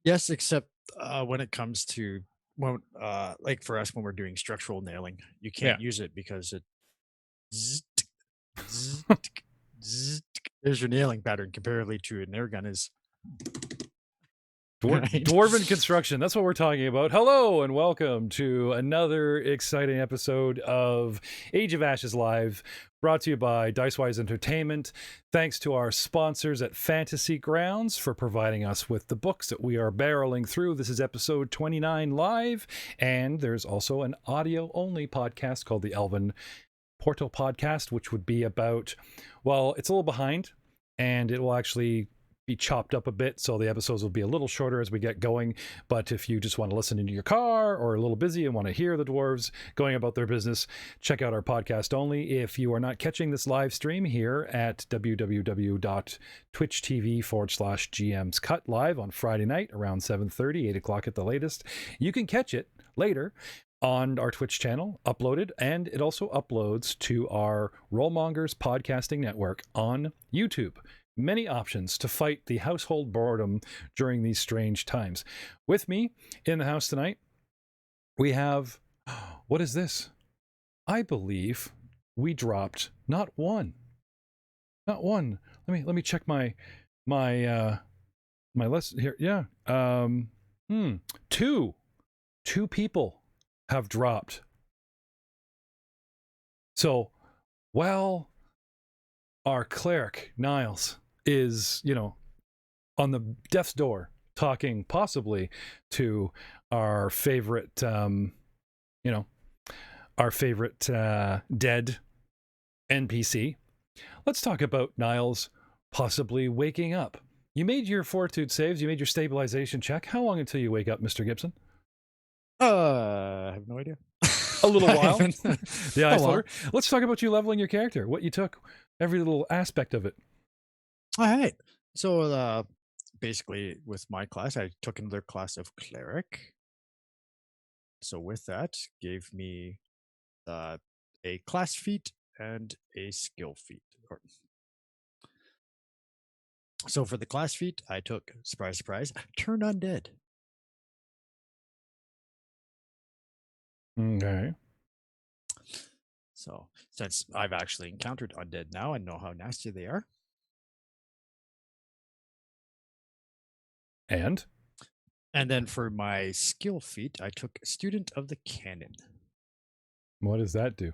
Yes, except when it comes to like for us when we're doing structural nailing, you Yeah. can't use it because it zzz, zzz, zzz, there's your nailing pattern comparatively to an air gun is. Right? Dwarven construction. That's what we're talking about. Hello and welcome to another exciting episode of Age of Ashes Live, brought to you by Dicewise Entertainment. Thanks to our sponsors at Fantasy Grounds for providing us with the books that we are barreling through. This is episode 29 live, and there's also an audio-only podcast called the Elven Portal Podcast, which would be about, well, it's a little behind, and it will actually be chopped up a bit, so the episodes will be a little shorter as we get going. But if you just want to listen into your car or a little busy and want to hear the dwarves going about their business, check out our podcast only. If you are not catching this live stream here at www.twitch.tv/GM's Cut live on Friday night around 7:30, 8 o'clock at the latest, you can catch it later on our Twitch channel, uploaded, and it also uploads to our Rollmongers podcasting network on YouTube. Many options to fight the household boredom during these strange times. With me in the house tonight, we have, what is this? I believe we dropped not one. Let me check my list here. Yeah. Two people have dropped. So, while our cleric Niles is, on the death's door talking possibly to our favorite, our favorite dead NPC, let's talk about Niles possibly waking up. You made your fortitude saves, you made your stabilization check. How long until you wake up, Mr. Gibson? I have no idea. A little while. The ice flutter. while. Let's talk about you leveling your character, what you took, every little aspect of it. All right. So basically with my class, I took another class of cleric. So with that, gave me a class feat and a skill feat. So for the class feat, I took, surprise, surprise, turn undead. Okay. So since I've actually encountered undead now and know how nasty they are. And then for my skill feat, I took student of the cannon. what does that do?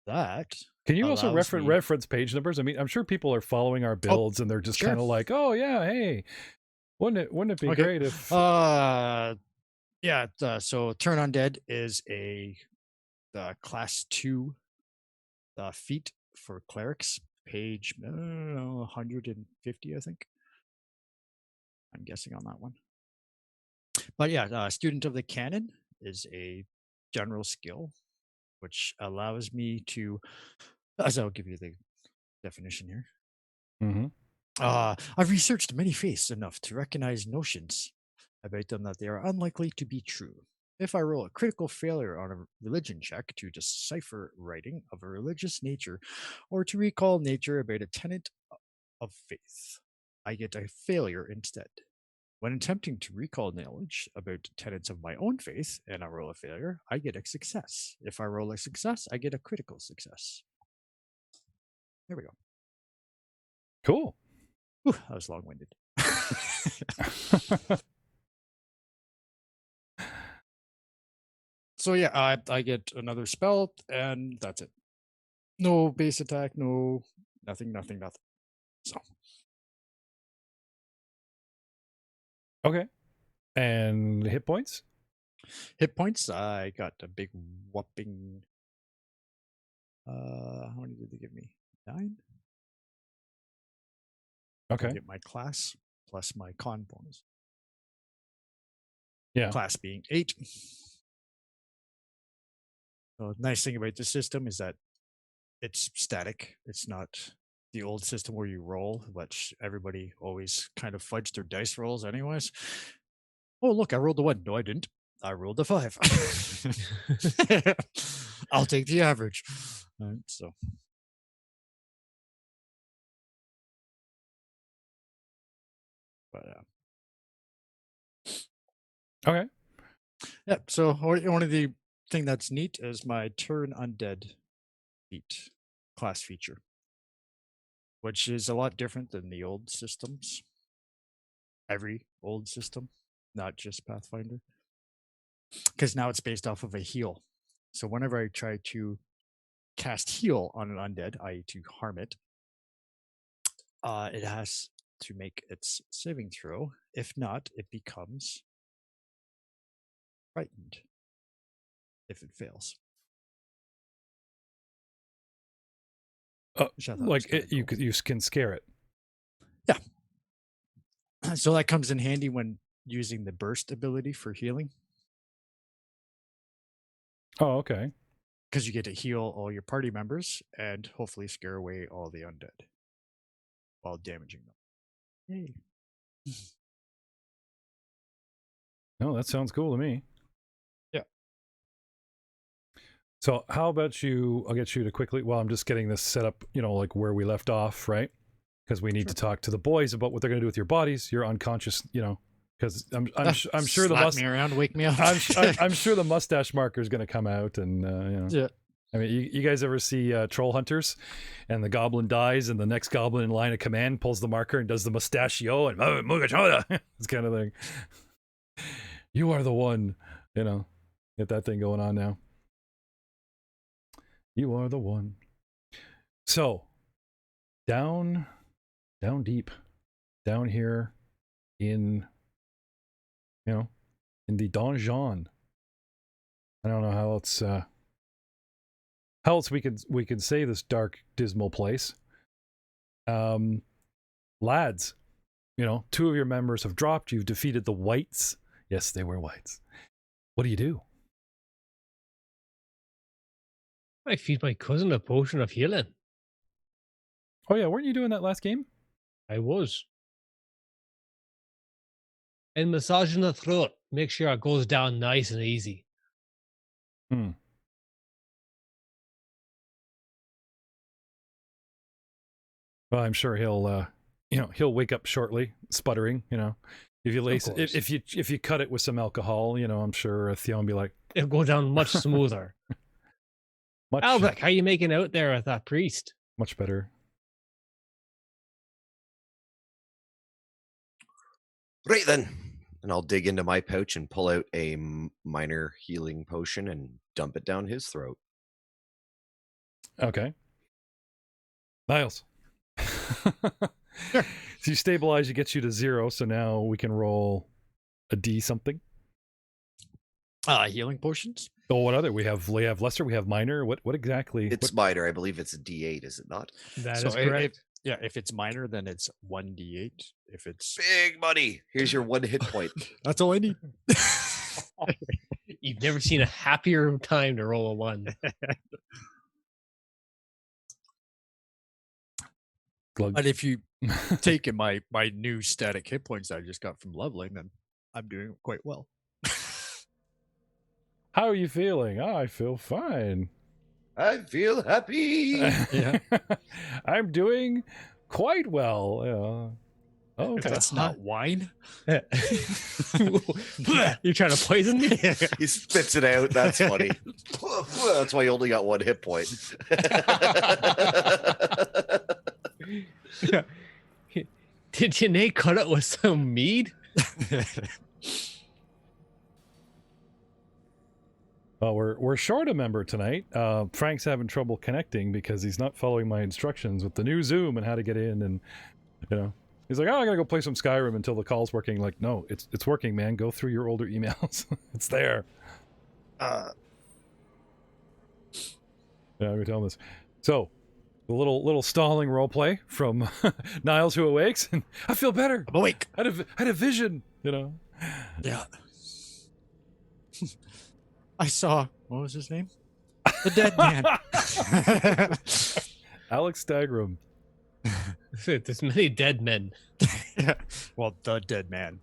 That can you also allows me... reference page numbers? I mean, I'm sure people are following our builds and they're just kind of like, oh yeah, hey, wouldn't it be great if so turn undead is a class 2 feat for clerics, page 150, I think. I'm guessing on that one. But yeah, student of the cannon is a general skill which allows me to, as I'll give you the definition here. Mm-hmm. I've researched many faiths enough to recognize notions about them that they are unlikely to be true. If I roll a critical failure on a religion check to decipher writing of a religious nature or to recall nature about a tenet of faith, I get a failure instead. When attempting to recall knowledge about tenets of my own faith and I roll a failure, I get a success. If I roll a success, I get a critical success. There we go. Cool. Whew, that was long-winded. So yeah, I get another spell, and that's it. No base attack, no nothing. So Okay. And hit points? Hit points, I got a big whopping. How many did they give me? 9. Okay. I get my class plus my con bonus. Yeah. Class being 8. So the nice thing about this system is that it's static. It's not the old system where you roll, which everybody always kind of fudged their dice rolls anyways. Oh, look, I rolled a 1. No, I didn't. I rolled a 5. I'll take the average. So. But Okay. Yep. So only the thing that's neat is my turn undead feat class feature, which is a lot different than the old systems. Every old system, not just Pathfinder, because now it's based off of a heal. So whenever I try to cast heal on an undead, i.e., to harm it, it has to make its saving throw. If not, it becomes frightened if it fails. Which I thought was Like kinda cool. you can scare it. Yeah. So that comes in handy when using the burst ability for healing, Oh, okay. because you get to heal all your party members and hopefully scare away all the undead while damaging them. Yay. No, that sounds cool to me. Yeah. So how about you, I'll get you to quickly, well, I'm just getting this set up, like where we left off, right? Because we need to talk to the boys about what they're going to do with your bodies. You're unconscious, because I'm sure the Slap me around, wake me up. I'm sure the mustache marker is going to come out, and Yeah. I mean, you guys ever see Troll Hunters, and the goblin dies, and the next goblin in line of command pulls the marker and does the mustachio and this kind of thing. You are the one, get that thing going on now. You are the one. So, down deep, down here in, in the donjon. I don't know how else we could say this dark, dismal place. Lads, two of your members have dropped. You've defeated the whites. Yes, they were whites. What do you do? I feed my cousin a potion of healing. Oh yeah, weren't you doing that last game? I was. And massaging the throat. Make sure it goes down nice and easy. Well, I'm sure he'll wake up shortly, sputtering. If you if you cut it with some alcohol, I'm sure Theon will be like, it'll go down much smoother. Albrecht, how are you making out there with that priest? Much better. Right then. And I'll dig into my pouch and pull out a minor healing potion and dump it down his throat. Okay. Niles. Sure. So you stabilize, it gets you to 0, so now we can roll a D something. Healing potions? Oh, what other? We have lesser, we have minor. What exactly? It's minor. I believe it's a D8, is it not? That is correct. If it's minor, then it's 1d8. If it's big money, here's your 1 hit point. That's all I need. You've never seen a happier time to roll a 1. But if you take in my new static hit points that I just got from leveling, then I'm doing quite well. How are you feeling? I feel fine. I feel happy. Yeah. I'm doing quite well. Yeah. Oh, okay. That's not wine. You're trying to poison me? He spits it out. That's funny. That's why you only got 1 hit point. Did you Nate cut it with some mead? Well, we're short a member tonight. Frank's having trouble connecting because he's not following my instructions with the new Zoom and how to get in, and he's like, "Oh, I gotta go play some Skyrim until the call's working." Like, no, it's working, man. Go through your older emails. It's there. Yeah, we're telling this. So, the little stalling role play from Niles, who awakes, and I feel better. I'm awake. I had a vision. Yeah. I saw, what was his name? The dead man. Alex Stagram. There's many dead men. Yeah. Well, the dead man.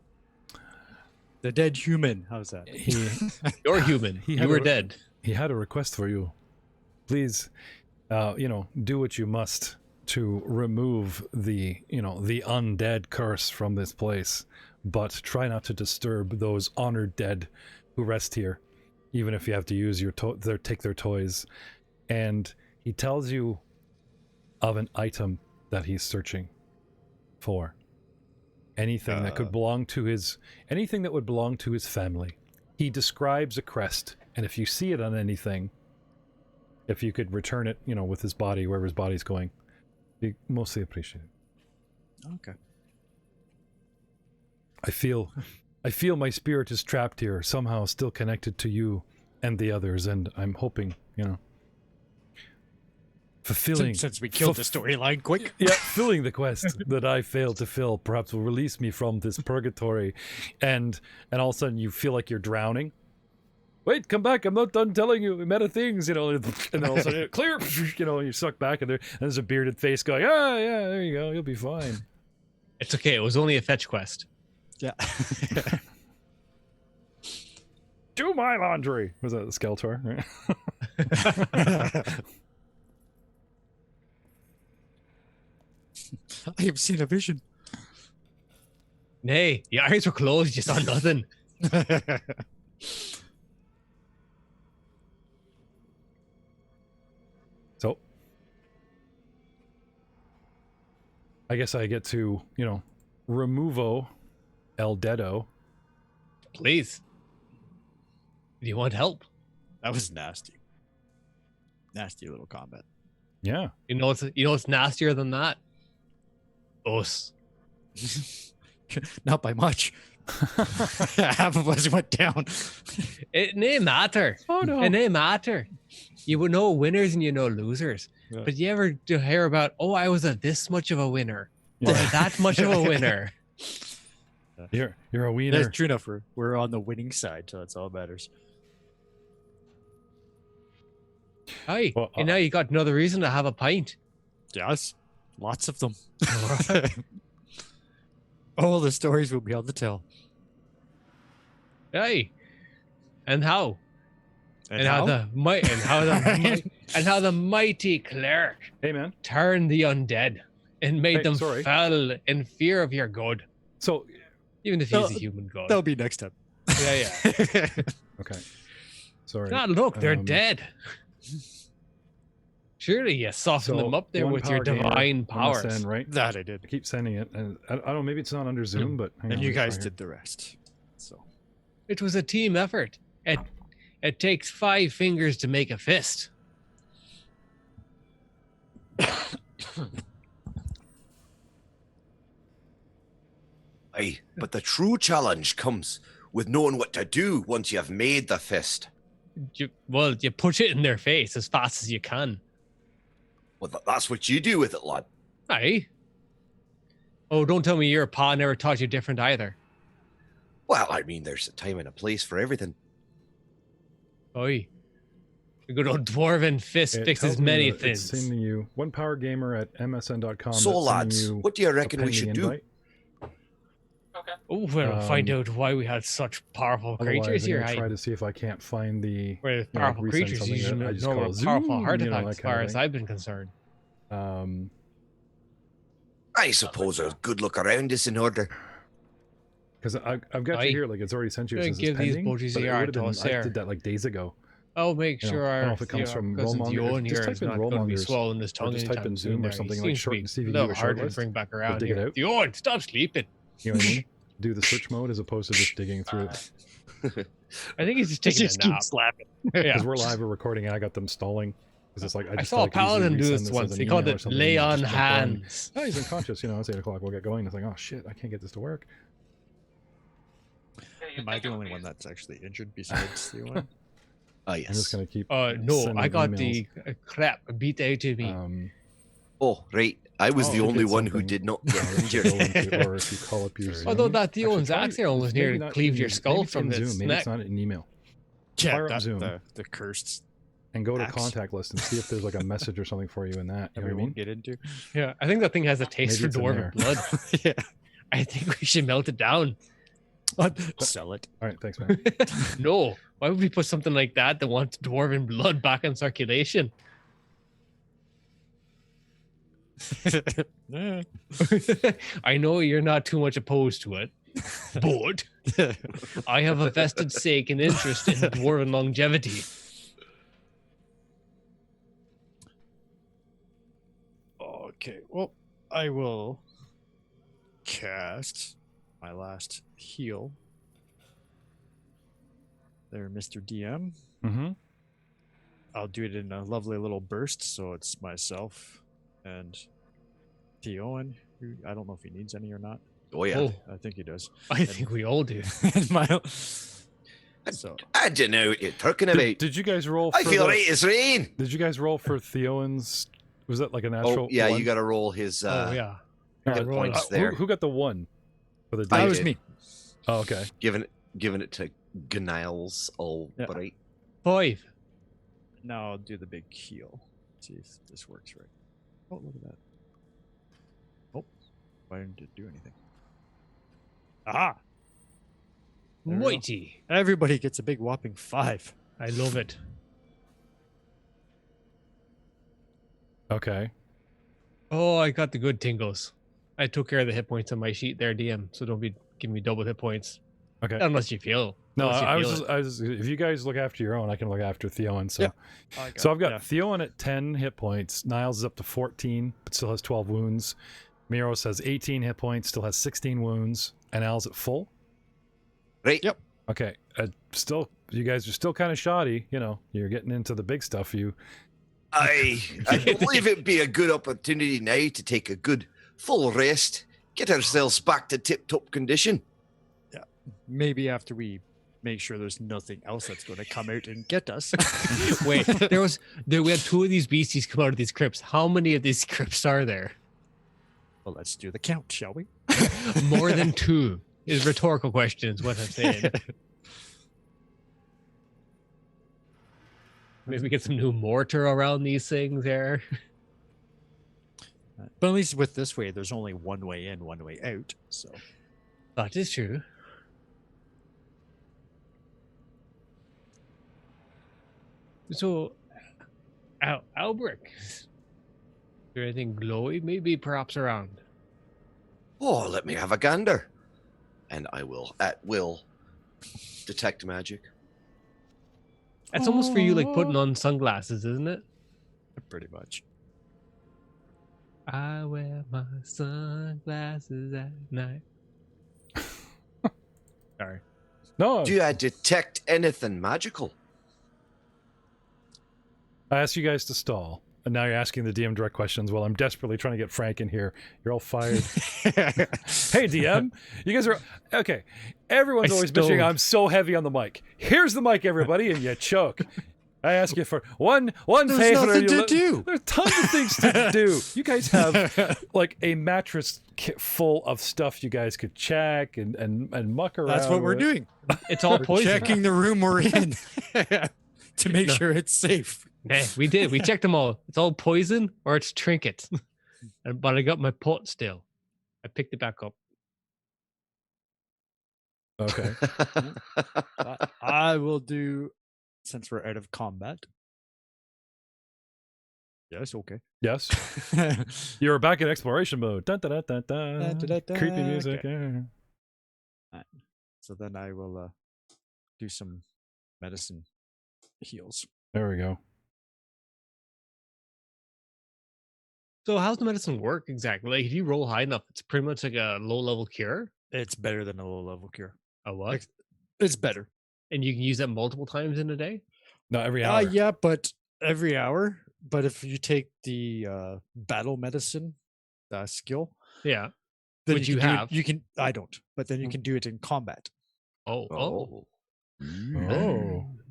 The dead human. How's that? You're human. You were dead. He had a request for you. Please, do what you must to remove the undead curse from this place. but try not to disturb those honored dead who rest here, even if you have to use take their toys. And he tells you of an item that he's searching for. Anything that could belong to anything that would belong to his family. He describes a crest, and if you see it on anything, if you could return it, with his body, wherever his body's going, be mostly appreciated. Okay. I feel my spirit is trapped here, somehow still connected to you and the others, and I'm hoping, fulfilling... Since we killed the storyline quick. Yeah, filling the quest that I failed to fill perhaps will release me from this purgatory, and all of a sudden you feel like you're drowning. Wait, come back, I'm not done telling you meta things, and all of a sudden, clear, and you suck back, and there's a bearded face going, yeah, there you go, you'll be fine. It's okay, it was only a fetch quest. Yeah. Do my laundry. Was that the Skeletor? Right? I have seen a vision. Nay, your eyes were closed, you saw nothing. So, I guess I get to, removo El Dedo. Please. Do you want help? That was nasty. Nasty little combat. Yeah. You know what's nastier than that? Us. Not by much. Half of us went down. It may matter. Oh no. It may matter. You would know winners and you know losers. Yeah. But you ever do hear about, I was this much of a winner. Or that much of a winner. You're a wiener. That's true enough. We're on the winning side, so that's all that matters. Aye. Well, and now you got another reason to have a pint. Yes. Lots of them. All the stories we'll be able to tell. Aye. And how? And how the mighty cleric Hey man. turned the undead and made them sorry. fell in fear of your god. So Even if he's a human god. That'll be next time. Yeah. okay. Sorry. God, look, they're dead. Surely you soften them up there one with your power gamer divine on the powers. send, right? That I did. I keep sending it, and I don't know, maybe it's not under Zoom, but hang And on, you let me guys try did the rest. So It was a team effort. It takes 5 fingers to make a fist. Aye, but the true challenge comes with knowing what to do once you have made the fist. You push it in their face as fast as you can. Well, that's what you do with it, lad. Aye. Oh, don't tell me your pa never taught you different either. Well, I mean, there's a time and a place for everything. Oi. The good old dwarven fist It fixes tells me many that it's things. sending you one power gamer at msn.com. So, lads, what do you reckon we should do? Oh, we'll find out why we had such powerful creatures here. I try to see if I can't find the Where powerful resend creatures something usually that I just know call powerful Zoom, heart that attacks, kind as of far as thing. I've been concerned. I suppose a good look around is in order. Because I've got you here, like it's already sent you. Yeah, It says give it's these pending, budgies but it here would have to been, us I here. did that like days ago. I'll make You know, sure I don't know our if it comes from cousin Rollmonger. Dion Just here type is in not going to be Rollmongers, swallowing his tongue just type anytime in soon Zoom or there. He something like seems to short be and a CVD little or hard short to list. bring back We'll around dig it here. out. Dion, stop sleeping. You know what I mean? Do the search mode as opposed to just digging through it. I think he's just taking a nap. slapping. Yeah. Because we're live, we're recording, and I got them stalling. Because it's like I I just saw a felt like easy paladin to do resend this as once. an He called email or it something, lay and on just jump on. hands. Oh, he's unconscious. It's 8 o'clock. We'll get going. It's like, oh shit, I can't get this to work. Am I the only one that's actually injured besides the one? Ah, I'm just yes. gonna keep. No, sending I got emails. the crap beat out of me. Oh, right. I was Oh, the I only did one who something. did not get If you injured. go into- or if you call up your Zoom. Although that Actually, Dion's try- axe here almost maybe nearly not cleaved in- your skull maybe it's from in its Zoom. Maybe neck. it's not an email. Yeah, Fire up that, Zoom. the cursed And go to Axe. contact list and see if there's like a message or something for you in that. You know what I mean? won't get into. Yeah, I think that thing has a taste Maybe for it's in there. dwarven blood. Yeah. I think we should melt it down. Sell it. All right, thanks, man. No, why would we put something like that wants dwarven blood back in circulation? Yeah. I know you're not too much opposed to it. But I have a vested stake and interest in dwarven longevity. Okay, well, I will cast my last heal. There, Mr. DM. Mm-hmm. I'll do it in a lovely little burst, so it's myself and Theowen, who I don't know if he needs any or not. Oh yeah. Oh, I think he does. I think we all do. And so I don't know what you're talking about. Did you guys roll? For I feel right as rain. Did you guys roll for Theowen's? Was that like a natural? Oh yeah, one? you got to roll his. Oh yeah. All hit right, points there. Who got the one? For the I that was did. me. Oh, okay. Giving it to Gniles. All Yeah. right. 5. Now I'll do the big heal. See if this works right. Oh, look at that. Oh, why didn't it do anything? Aha! There we go. Mighty. Everybody gets a big whopping 5. I love it. Okay. Oh, I got the good tingles. I took care of the hit points on my sheet there, DM, so don't be giving me double hit points. Okay. Unless you feel. No, unless you I feel was. If you guys look after your own, I can look after Theowen. So, Yeah. so I've got Theowen at 10 hit points. Niles is up to 14, but still has 12 wounds. Miros has 18 hit points, still has 16 wounds, and Al's at full. Right. Yep. Okay. Still, you guys are still kind of shoddy. You know, you're getting into the big stuff. I believe it'd be a good opportunity now to take a good full rest, get ourselves back to tip-top condition. Yeah. Maybe after we make sure there's nothing else that's going to come out and get us. Wait, we had 2 of these beasties come out of these crypts. How many of these crypts are there? Well, let's do the count, shall we? More than 2 is a rhetorical question, is what I'm saying. Maybe get some new mortar around these things there. But at least with this way, there's only one way in, one way out. So That is true. So, Albrecht, is there anything glowy maybe perhaps around? Oh, let me have a gander. And I will, at will, detect magic. That's almost for you like putting on sunglasses, isn't it? pretty much. I wear my sunglasses at night. Sorry. No, Do I detect anything magical? I asked you guys to stall, and now you're asking the DM direct questions. Well, I'm desperately trying to get Frank in here. You're all fired. Hey, DM, you guys are okay. Everyone's always bitching. I'm so heavy on the mic. Here's the mic, everybody, and you choke. I ask you for one There's favor. nothing to do. There's tons of things to do. You guys have like a mattress kit full of stuff you guys could check and muck around. That's what we're with. doing. It's all We're poison. checking the room we're in to make sure it's safe. Hey, we did. We checked them all. It's all poison or it's trinkets. But I got my pot still. I picked it back up. Okay. I will do, since we're out of combat. Yes, okay. Yes. You're back in exploration mode. Dun, dun, dun, dun, dun. Da-da-da-da. Creepy music. Okay. Yeah. So then I will do some medicine heals. There we go. So how's the medicine work exactly? Like if you roll high enough, it's pretty much like a low level cure. It's better than a low level cure. A what? It's better. And you can use that multiple times in a day? No, every hour. Yeah, but every hour. But if you take the battle medicine skill, Yeah. then Which you you can do it- have. you can. I don't. But then you can do it in combat, Oh. Oh.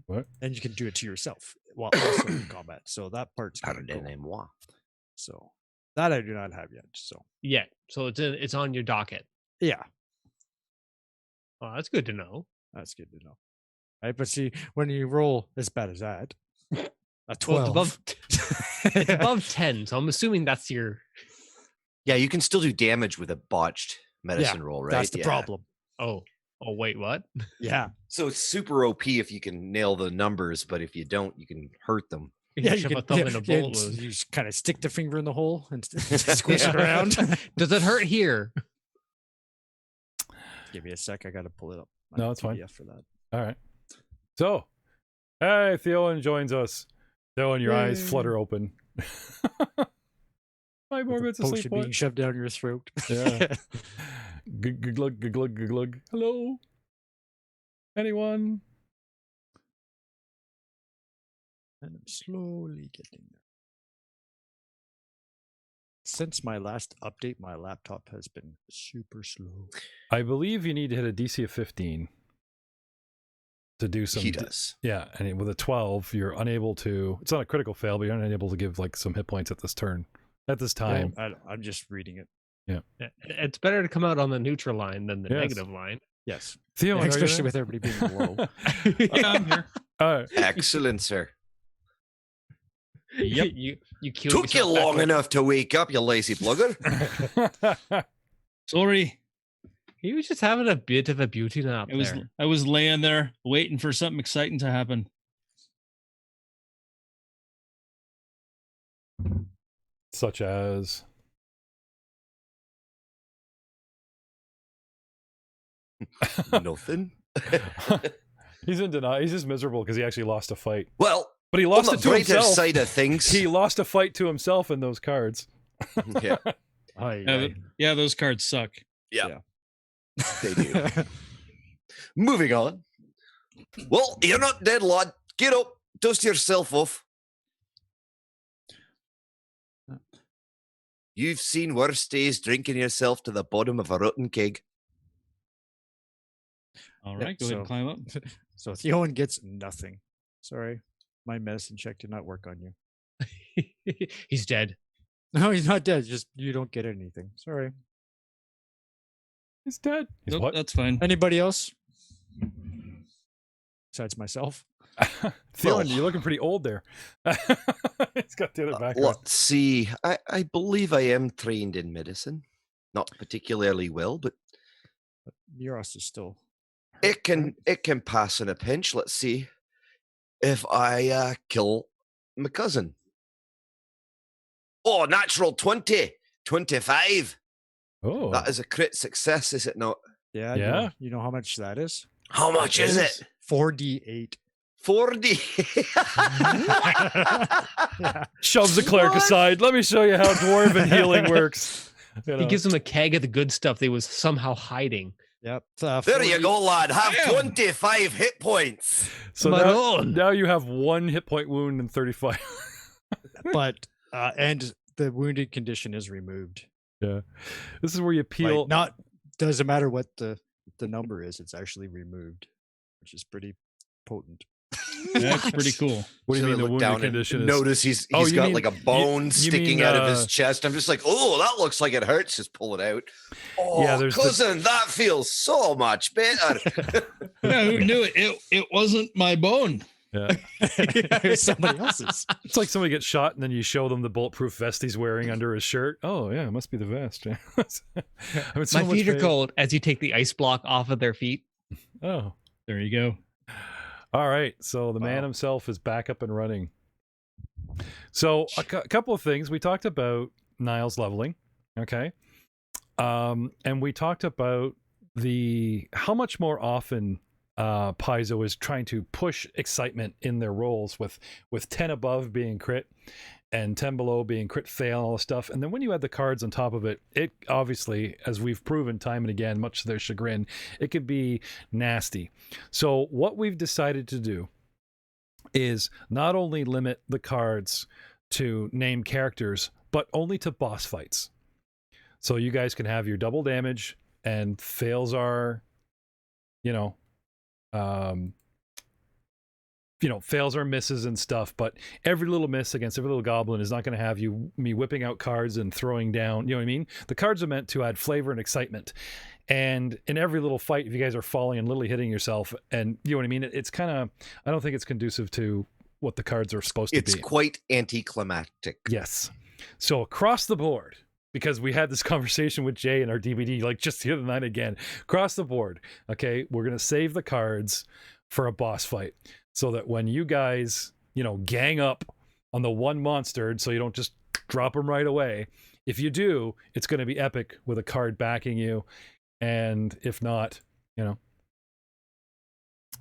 What? and you can do it to yourself while also in combat. So that part's kind of cool. Pardonnez-moi. So that I do not have yet. So Yeah. So it's on your docket. yeah, Oh, that's good to know. that's good to know. Right, but see, when you roll as bad as that, a Well, 12. it's above it's above 10, so I'm assuming that's your Yeah, you can still do damage with a botched medicine roll, right? That's the Yeah. problem. Oh wait, what? Yeah, So it's super OP if you can nail the numbers, but if you don't, you can hurt them. yeah. Shove a thumb in a bullet wound. You just kind of stick the finger in the hole and squish it around. Does it hurt here? Give me a sec. I got to pull it up. No, it's fine. PDF for that. All right. So, hey, Theowen joins us. Theowen, your eyes Yay. flutter open. My With morbid's a asleep. potion What? being shoved down your throat. Yeah. Glug, glug, glug. Hello? Anyone? And I'm slowly getting there. Since my last update, my laptop has been super slow. I believe you need to hit a DC of 15 to do some. He does. Yeah, and with a 12, you're unable to. It's not a critical fail, but you're unable to give like some hit points at this turn, at this time. I'm just reading it. It's better to come out on the neutral line than the Yes. negative line. Yes. Theo, are you Especially there? with everybody being low. Yeah, I'm here. All right. Excellent, sir. Yep. You killed Took you yourself back long up. enough to wake up, you lazy plugger. Sorry. He was just having a bit of a beauty nap I was there. I was laying there waiting for something exciting to happen. Such as. Nothing. He's in denial. He's just miserable because he actually lost a fight. Well, But he on lost the it to brighter himself. side of things, He lost a fight to himself in those cards. yeah, Yeah, those cards suck. they do. Moving on. Well, you're not dead, lad. Get up, dust yourself off. You've seen worse days drinking yourself to the bottom of a rotten keg. All Yeah, right, go ahead and so- climb up. So Theowen gets nothing. Sorry. My medicine check did not work on you. He's dead. No, he's not dead. Just you don't get anything. Sorry. He's dead. He's Nope, what? that's fine. Anybody else? Besides myself? Theon, you're looking pretty old there. He's got the other background. Let's see. I believe I am trained in medicine. Not particularly well, but But Miros is still. hurt, it can pass in a pinch. Let's see if I kill my cousin. Oh, natural 20, 25. Oh, That is a crit success, is it not? Yeah. Yeah. You know how much that is? How much is it? 4d8. 40. Yeah. shoves the cleric What? aside. Let me show you how dwarven healing works. You He know. gives him a keg of the good stuff they was somehow hiding. Yep. There you 40 go, lad. Have Damn. 25 hit points. So Maroon. now you have 1 hit point wound and 35. But and the wounded condition is removed. Yeah, this is where you Like, peel. not doesn't matter what the number is. It's actually removed, which is pretty potent. That's pretty cool. What do you So I mean the look wounded down and condition is? Notice he's Oh, you got mean- like a bone you sticking mean, out of his chest. I'm just like, oh, that looks like it hurts. Just pull it out. Oh, Yeah, there's the- cousin, that feels so much better. Yeah, who knew it? It wasn't my bone. Yeah, It's somebody else's. it's like somebody gets shot and then you show them the bulletproof vest he's wearing under his shirt. Oh yeah, it must be the vest. Yeah. I'm in so My much feet are pain. cold as you take the ice block off of their feet. Oh, There you go. all right. So the man Wow. himself is back up and running. So a couple of things we talked about Niall's leveling, okay, and we talked about how much more often Paizo is trying to push excitement in their rolls with 10 above being crit and 10 below being crit fail and all this stuff. And then when you add the cards on top of it, it obviously, as we've proven time and again, much to their chagrin, it could be nasty. So what we've decided to do is not only limit the cards to named characters, but only to boss fights. So you guys can have your double damage and fails are, fails are misses and stuff, but every little miss against every little goblin is not going to have me whipping out cards and throwing down, you know what I mean? The cards are meant to add flavor and excitement. And in every little fight, if you guys are falling and literally hitting yourself, and you know what I mean, it's kind of, I don't think it's conducive to what the cards are supposed to It's be. quite anticlimactic. Yes. So across the board, because we had this conversation with Jay in our DVD, like just the other night again, across the board, okay, we're going to save the cards for a boss fight so that when you guys, gang up on the one monster, so you don't just drop them right away. If you do, it's going to be epic with a card backing you. and if not, you know.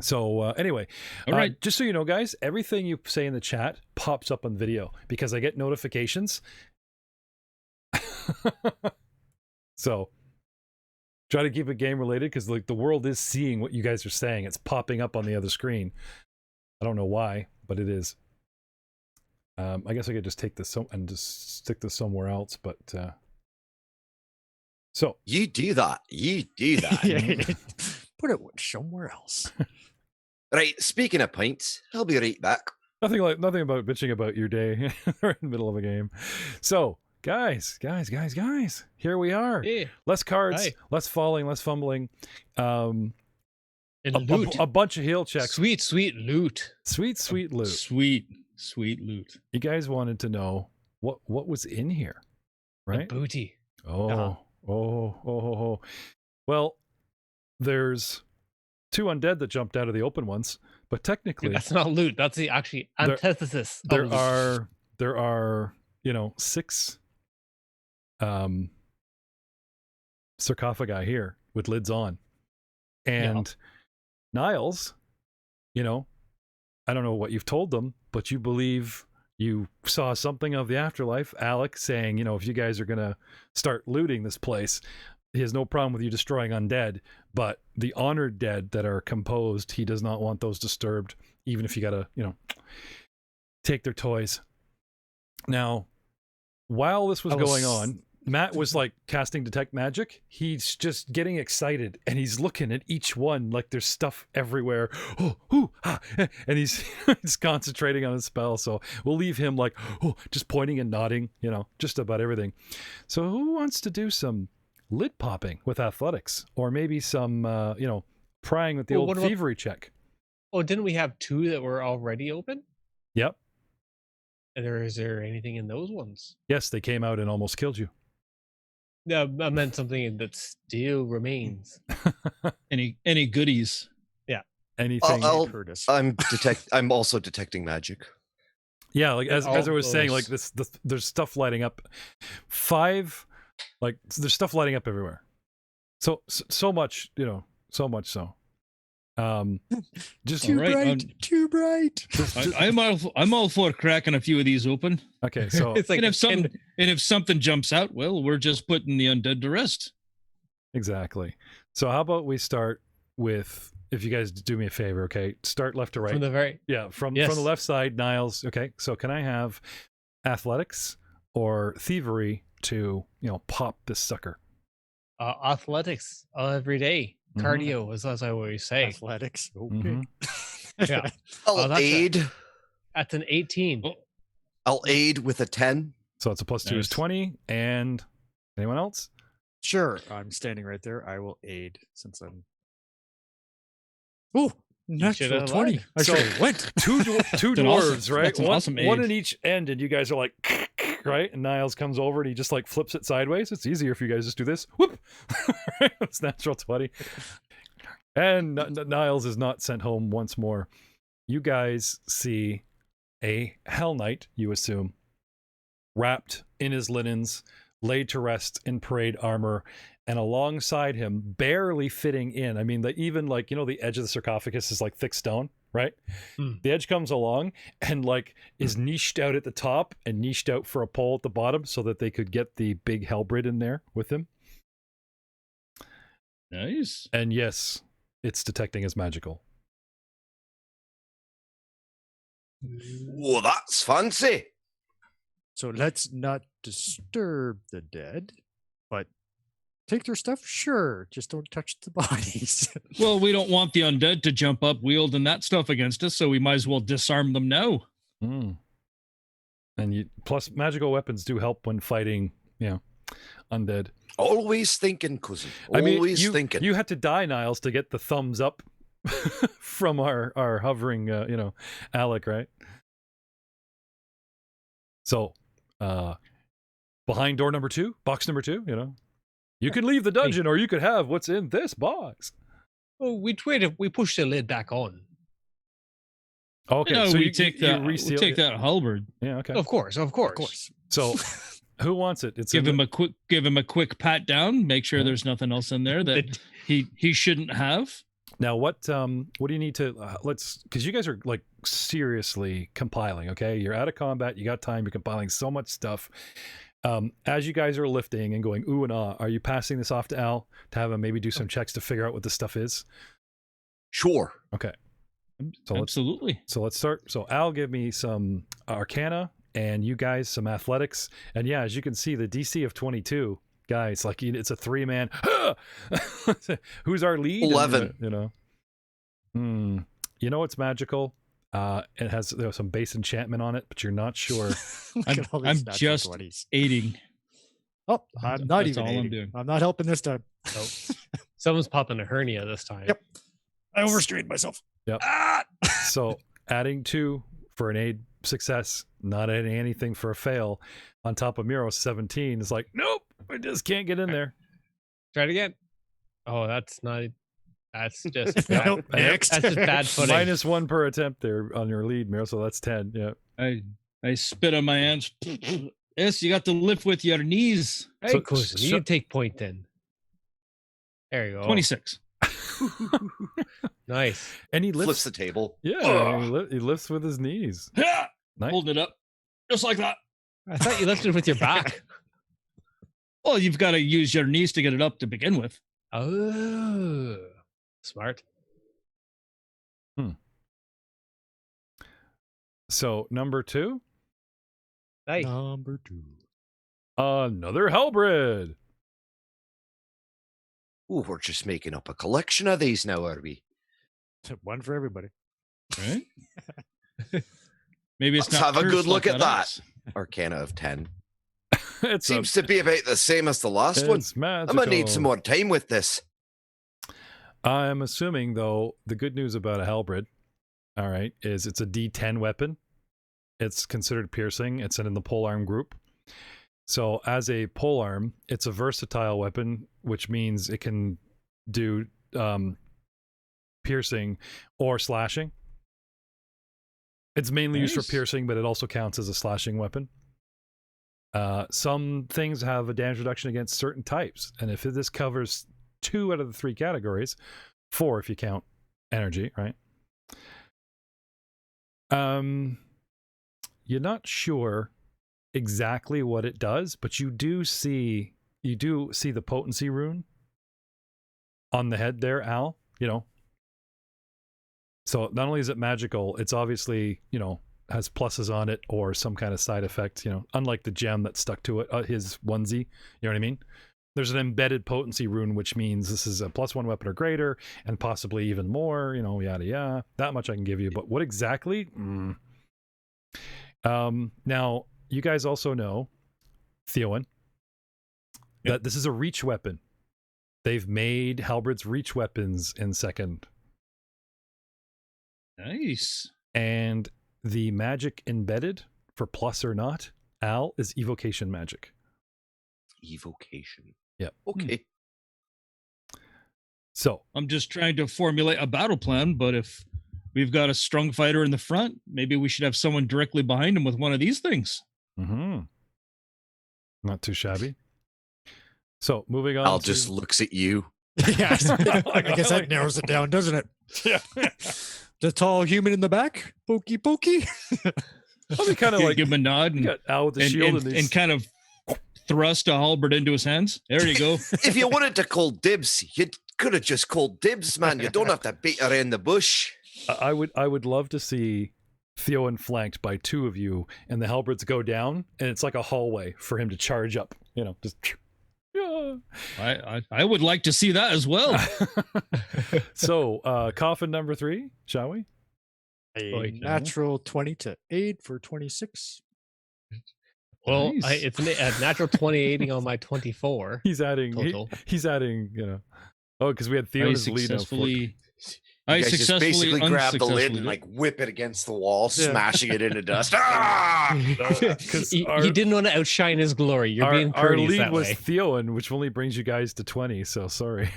So anyway, All right. just so you know, guys, everything you say in the chat pops up on video because I get notifications. So try to keep it game related because like the world is seeing what you guys are saying. It's popping up on the other screen. I don't know why, but it is. I guess I could just take this and just stick this somewhere else, but so You do that. You do that. Put it somewhere else. Right. Speaking of pints, I'll be right back. nothing about bitching about your day or in the middle of a game. So guys, here we are. Yeah. Less cards, Hi. less falling, less fumbling. And loot. A bunch of heal checks. Sweet loot. Sweet loot. Sweet loot. You guys wanted to know what was in here, The right? booty. Oh. Well, there's 2 undead that jumped out of the open ones, but technically That's not loot. That's the actually antithesis. there of loot. are 6 sarcophagi here with lids on, and Niles, I don't know what you've told them, but you believe you saw something of the afterlife. Alec saying, if you guys are gonna start looting this place, he has no problem with you destroying undead, but the honored dead that are composed, he does not want those disturbed, even if you gotta, take their toys. Now, while this was going on, Matt was like casting detect magic. He's just getting excited and he's looking at each one like there's stuff everywhere. And he's concentrating on his spell. So we'll leave him like, just pointing and nodding, just about everything. So who wants to do some lid popping with athletics, or maybe some, prying with the old thievery check? Oh, didn't we have 2 that were already open? Yep. And is there anything in those ones? Yes, they came out and almost killed you. No, I meant something that still remains. Any goodies? Anything. I'm also detecting magic. Yeah, like as I was saying, like those- there's stuff lighting up. 5, like there's stuff lighting up everywhere. So much, so much so. Just All right, too bright. I'm all for cracking a few of these open. okay. So It's like And if something jumps out, well, we're just putting the undead to rest. exactly. So how about we start with, if you guys do me a favor, okay, start left to right. from the very from Yes. the left side, Niles. Okay, so can I have athletics or thievery to pop this sucker? athletics every day. Mhm. Cardio, as I always say. Athletics. Okay. Mhm. Yeah. I'll that's aid. That's an 18. I'll aid with a 10. So it's a +2 is Nice. 20, and anyone else? Sure. I'm standing right there. I will aid since I'm. Oh, natural should've 20. lied. I So- should have went. Two That's an dwarves, awesome- right? that's an awesome one aid. in each end, and you guys are like, right? And Niles comes over and he just like flips it sideways. It's easier if you guys just do this. Whoop! It's natural 20. And Niles is not sent home once more. You guys see a Hell Knight, you assume, wrapped in his linens, laid to rest in parade armor, and alongside him, barely fitting in. I mean, even like, the edge of the sarcophagus is like thick stone, right? The edge comes along and like is niched out at the top and niched out for a pole at the bottom so that they could get the big Hellbrid in there with him. Nice. And yes, it's detecting as magical. Whoa, that's fancy. So let's not disturb the dead, but take their stuff. Sure, just don't touch the bodies. Well, we don't want the undead to jump up wielding that stuff against us, so we might as well disarm them now. And plus magical weapons do help when fighting, undead. Always thinking, cousin. I mean, Always thinking. you had to die, Niles, to get the thumbs up from our hovering, Alec, right? So, behind door number 2, box number 2, you can leave the dungeon or you could have what's in this box. Oh, we push the lid back on. Okay, No, so we you take you that. We reseal take it. that halberd. Yeah, okay. Of course. So, Who wants it? It's give him a quick pat down. Make sure there's nothing else in there that he shouldn't have. Now, what do you need to because you guys are like seriously compiling. Okay, you're out of combat. You got time. You're compiling so much stuff. As you guys are lifting and going ooh and ah, are you passing this off to Al to have him maybe do some checks to figure out what this stuff is? Sure. Okay. So Absolutely. Let's start. So Al, give me some Arcana, and you guys some Athletics. And yeah, as you can see, the DC of 22, guys, like it's a 3-man. Who's our lead? 11. You know it's magical. It has some base enchantment on it, but you're not sure. I'm just 20s. aiding. Oh, I'm not That's even all I'm aiding. doing. I'm not helping this time. Someone's popping a hernia this time. Yep. I overstrained myself. Yep. So adding 2 for an aid success, not adding anything for a fail on top of Miro's 17 is like, nope, I just can't get in there. Try it again. Oh, that's just bad. Nope. Next. That's just bad footing. -1 per attempt there on your lead, Miro, so that's 10. Yeah. I spit on my hands. Yes, you got to lift with your knees. Hey, Cousin, you can take point then. There you go. 26. Nice. And he Flips lifts the table. Yeah, he lifts with his knees. Yeah. Nice. Hold it up. Just like that. I thought you lifted with your back. Well, you've got to use your knees to get it up to begin with. Oh, smart. So number 2, Nice. Number 2. another Hellbred. Ooh, we're just making up a collection of these now, are we? One for everybody. Right? Maybe it's Let's not have a good cursed look like at that. is. Arcana of 10. It Seems to be about the same as the last one. I'm going to need some more time with this. I'm assuming, though, the good news about a Hellbred, all right, is it's a D10 weapon. It's considered piercing. It's in the polearm group. So as a polearm, it's a versatile weapon, which means it can do piercing or slashing. It's mainly used for piercing, but it also counts as a slashing weapon. Some things have a damage reduction against certain types, and if this covers 2 out of the 3 categories, 4 if you count energy, right? You're not sure exactly what it does, but you do see the potency rune on the head there, Al. So not only is it magical, it's obviously has pluses on it or some kind of side effect. Unlike the gem that stuck to it, his onesie. You know what I mean? There's an embedded potency rune, which means this is a +1 weapon or greater, and possibly even more. Yada yada. That much I can give you, but what exactly? Now you guys also know, Theowen, that this is a reach weapon. They've made Halberds reach weapons in 2nd. Nice. And the magic embedded for plus or not, Al, is evocation magic. Evocation. Yeah. Okay. So I'm just trying to formulate a battle plan, but if we've got a strong fighter in the front, maybe we should have someone directly behind him with one of these things. Not too shabby. So moving on. Al just looks at you. Yeah, I guess that narrows it down, doesn't it? Yeah. The tall human in the back, pokey pokey. I'll be kind of like give him a nod and, got Al with the shield and kind of thrust a halberd into his hands. There you go. If you wanted to call dibs, you could have just called dibs, man. You don't have to beat around the bush. I would love to see Theowen flanked by 2 of you, and the halberds go down, and it's like a hallway for him to charge up. Just. Yeah. I would like to see that as well. So, coffin number 3, shall we? A natural 20 to aid for 26. Well, Nice. it's a natural 20 on my 24. He's adding. Total. He's adding. Oh, because we had Theowen's lead of 14. You guys just basically grab the lid unsuccessfully and like whip it against the wall, smashing it into dust. Because He didn't want to outshine his glory. You're being our courteous lead that was way. Theowen, which only brings you guys to 20. So sorry.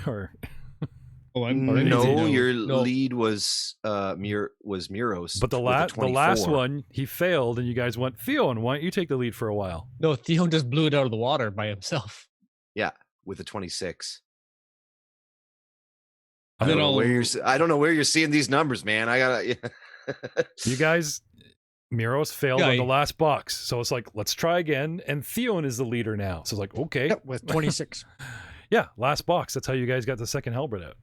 Oh, I'm Or No, easy. your No. lead was Miros. But the with a the last 24. one he failed, and you guys went, Theon, why don't you take the lead for a while? No, Theon just blew it out of the water by himself. Yeah, with a 26. I'm I don't Then know where I'll- you're. I don't know where you're seeing these numbers, man. I gotta. You guys, Miros failed Yeah, on the I- last box, so it's like, let's try again. And Theon is the leader now, so it's like, okay, Yep, with 26. yeah, last box. That's how you guys got the second Halberd out.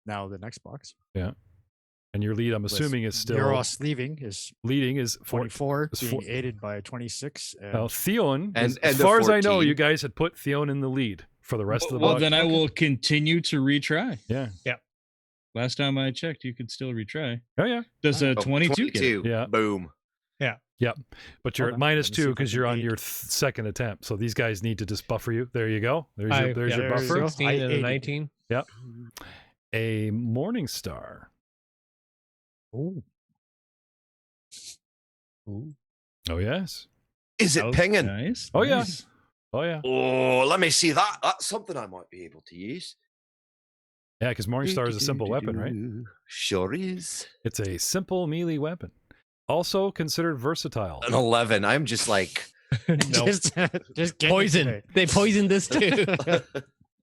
Now the next box. And your lead, I'm assuming, is still Euros leaving is leading is 24, it's being four- aided by 26. And Now Theon, And as the far as I know, 14. you guys had put Theon in the lead for the rest of the Well, box. then I will continue to retry. Yeah. Last time I checked, you could still retry. Oh yeah. Does a Oh, 22 get it? Yeah. Boom. But you're Hold at on, minus let me see 2 if I because can you're on aid. your second attempt. So these guys need to just buffer you. There you go. There's your, I- there's yeah, your there you buffer. go. 16 I and a aided. 19. A Morning Star. oh, Oh yes. Is it That was pinging? Nice. Oh yeah. nice. Oh yeah. Oh, let me see that. That's something I might be able to use. Yeah, because Morning Star is a simple weapon, right? Sure is. It's a simple melee weapon. Also considered versatile. An 11. I'm just like. No. just getting Poison. today. They poisoned this too.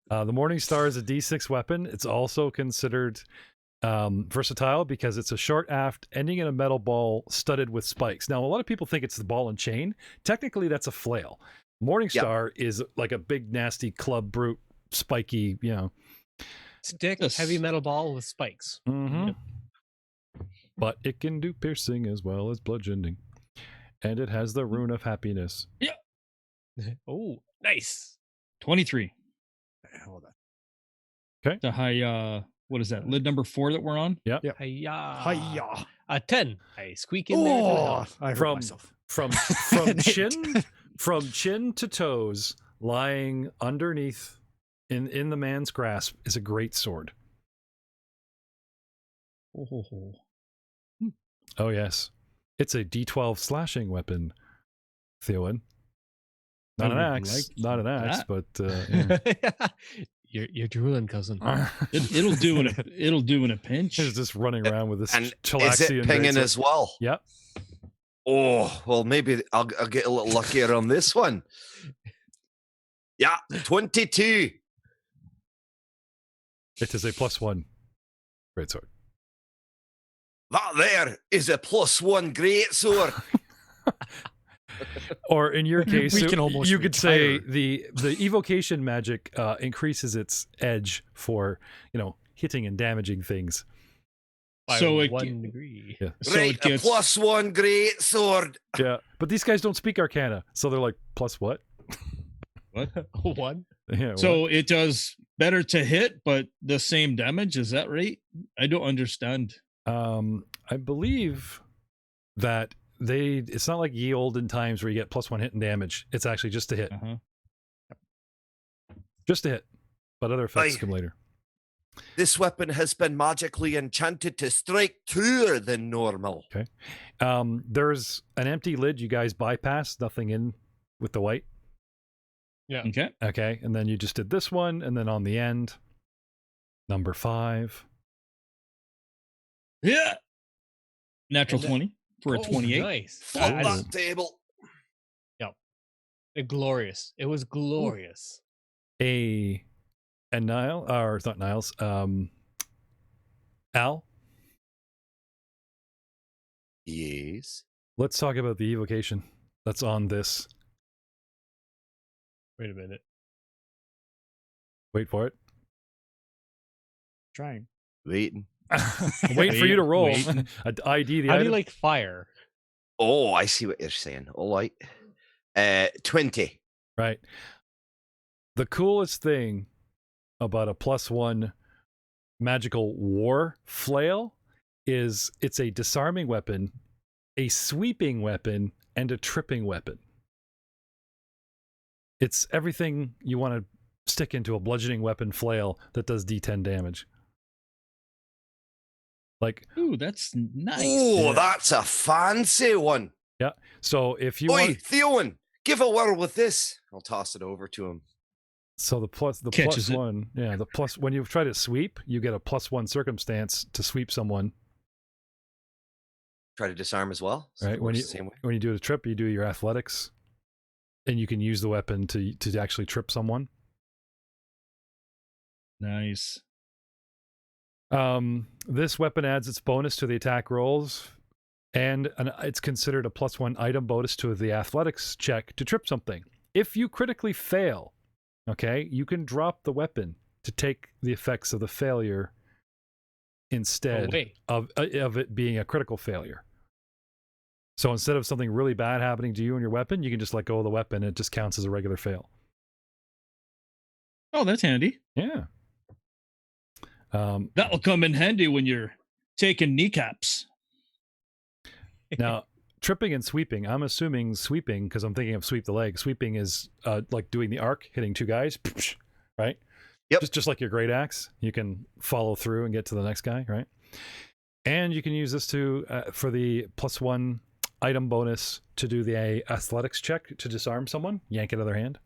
The Morning Star is a D6 weapon. It's also considered versatile because it's a short aft ending in a metal ball studded with spikes. Now, a lot of people think it's the ball and chain. Technically, that's a flail. Morning Yep. Star is like a big, nasty club brute, spiky, Stick, Yes. heavy metal ball with spikes. Mhm. But it can do piercing as well as bludgeoning. And it has the rune of happiness. Oh, nice. 23. Hold on. The high, what is that? Lid number 4 that we're on? Hiya. Hiya. A 10. I squeak in there. to the Oh, health. I hurt From- myself. From chin to toes, lying underneath in the man's grasp is a great sword. Oh. Oh yes. It's a D12 slashing weapon, Theowen. Not an I would axe. like Not an axe, that. but yeah. You're drooling, cousin. It'll do in a pinch. He's just running around with this And is Chilaxian it pinging greatsword. as well? Yep. Oh, well, maybe I'll get a little luckier on this one. Yeah, 22. It is a +1 greatsword. That there is a +1 great sword. Or in your case, We can almost you could say retire. the evocation magic increases its edge for hitting and damaging things. By So it 1 ge- degree. Yeah. So Right, it gets a +1 great sword. Yeah, but these guys don't speak Arcana, so they're like plus what? what? 1. Yeah. So it does better to hit, but the same damage. Is that right? I don't understand. I believe that it's not like ye olden times where you get +1 hit and damage. It's actually just a hit. Uh-huh. Just a hit. But other effects Aye. come later. This weapon has been magically enchanted to strike truer than normal. There's an empty lid you guys bypass, nothing in with the white. Okay. Okay, and then you just did this one, and then on the end, number 5. Yeah. Natural And 20 for a Oh, 28. Nice. Flip That's that table. glorious. It was glorious. And Niall, or it's not Niles, Al, Yes. let's talk about the evocation that's on this. Wait a minute. Wait for it. Trying. Waiting. I'm waiting for you to roll. Waiting. ID the How do item. you like fire? Oh, I see what you're saying. All right. 20. Right. The coolest thing about a +1 magical war flail is it's a disarming weapon, a sweeping weapon, and a tripping weapon. It's everything you want to stick into a bludgeoning weapon flail that does D10 damage. Like, Ooh, that's nice. Oh, Yeah. that's a fancy one. so if you Oi, want, Theowen, give a whirl with this. I'll toss it over to him. So the plus Catches it. one, yeah, the plus when you try to sweep, you get a +1 circumstance to sweep someone. Try to disarm as well. So Right, it when works you the same way. when you do a trip, you do your athletics, and you can use the weapon to actually trip someone. Nice. This weapon adds its bonus to the attack rolls, and it's considered a +1 item bonus to the athletics check to trip something. If you critically fail, okay, you can drop the weapon to take the effects of the failure instead Away. of it being a critical failure. So instead of something really bad happening to you and your weapon, you can just let go of the weapon and it just counts as a regular fail. Oh, that's handy. Yeah. That'll come in handy when you're taking kneecaps. Now, tripping and sweeping, I'm assuming sweeping, because I'm thinking of sweep the leg. Sweeping is like doing the arc, hitting two guys, right? Yep. Just like your great axe, you can follow through and get to the next guy, right? And you can use this to for the +1 item bonus to do the athletics check to disarm someone, yank it out of their hand.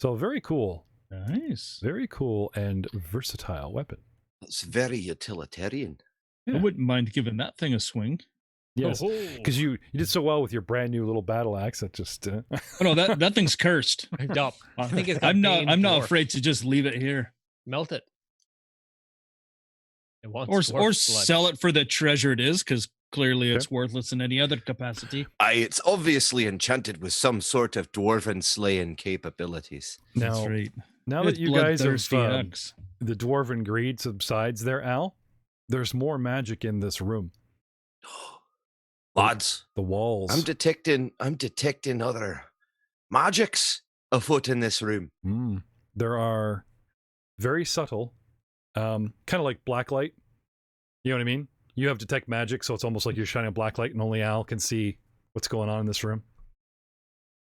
So very cool. Nice. Very cool and versatile weapon. It's very utilitarian. Yeah. I wouldn't mind giving that thing a swing. Yes, because you did so well with your brand new little battle axe. That just Oh no, that thing's cursed. Yup. I think it's got I'm not Bane dwarf. afraid to just leave it here. Melt it. It wants Or dwarf blood. sell it for the treasure it is, because clearly it's worthless in any other capacity. It's obviously enchanted with some sort of dwarven slaying capabilities. now. That's right. Now that It's you guys have bloodthirsty axe. the dwarven greed subsides there, Al, there's more magic in this room. Lads, The walls. I'm detecting other magics afoot in this room. There are very subtle, kind of like blacklight. You know what I mean? You have detect magic, so it's almost like you're shining a blacklight, and only Al can see what's going on in this room.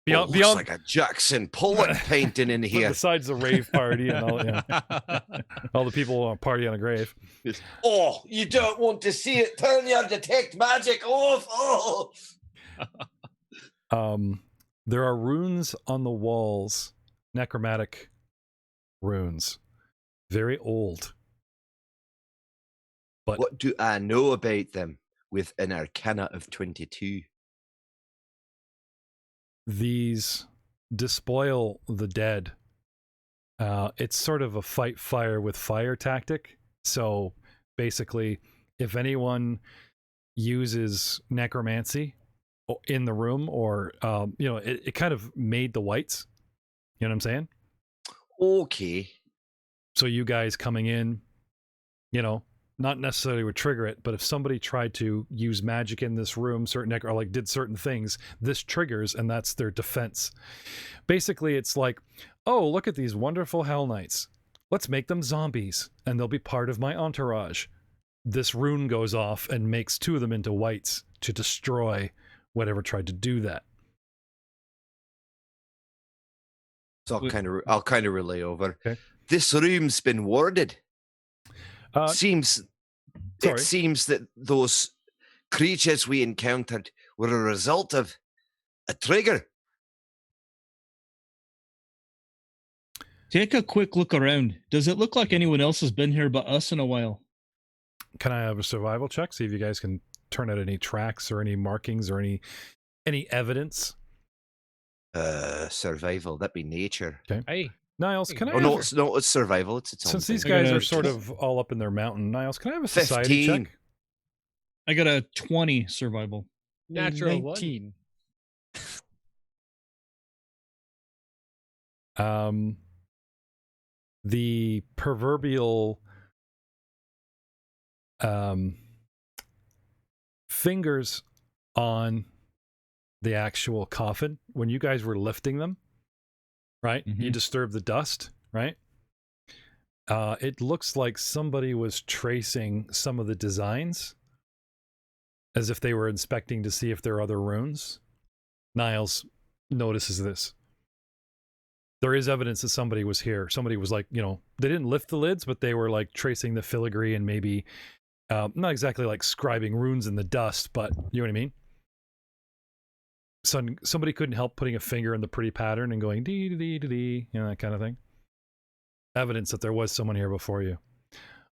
Beyond, looks like a Jackson Pollock painting in here. Besides the rave party and all, all the people party on a grave. Oh, you don't want to see it. Turn your detect magic off. Oh. There are runes on the walls, necromantic runes, very old. But What do I know about them with an arcana of 22? these despoil the dead. It's sort of a fight fire with fire tactic. So basically, if anyone uses necromancy in the room, or it kind of made the whites. You know what I'm saying? Okay. So you guys coming in, not necessarily would trigger it, but if somebody tried to use magic in this room, or did certain things, this triggers, and that's their defense. Basically, it's like, oh, look at these wonderful Hell Knights. Let's make them zombies, and they'll be part of my entourage. This rune goes off and makes two of them into whites to destroy whatever tried to do that. So I'll kind of relay over. Okay. This room's been warded. It seems that those creatures we encountered were a result of a trigger. Take a quick look around. Does it look like anyone else has been here but us in a while? Can I have a survival check? See if you guys can turn out any tracks or any markings or any evidence. Survival. That'd be nature. Okay. Hey. Niles, can I? Oh no, it's survival. It's its own Since thing. these guys are sort of all up in their mountain, Niles, can I have a society 15. check? I got a 20 survival. Natural 19. The proverbial fingers on the actual coffin when you guys were lifting them, right? Mm-hmm. You disturbed the dust, right? It looks like somebody was tracing some of the designs as if they were inspecting to see if there are other runes. Niles notices this. There is evidence that somebody was here. Somebody was like, they didn't lift the lids, but they were like tracing the filigree and maybe not exactly like scribing runes in the dust, but you know what I mean? Somebody couldn't help putting a finger in the pretty pattern and going dee dee dee dee, that kind of thing. evidence that there was someone here before you.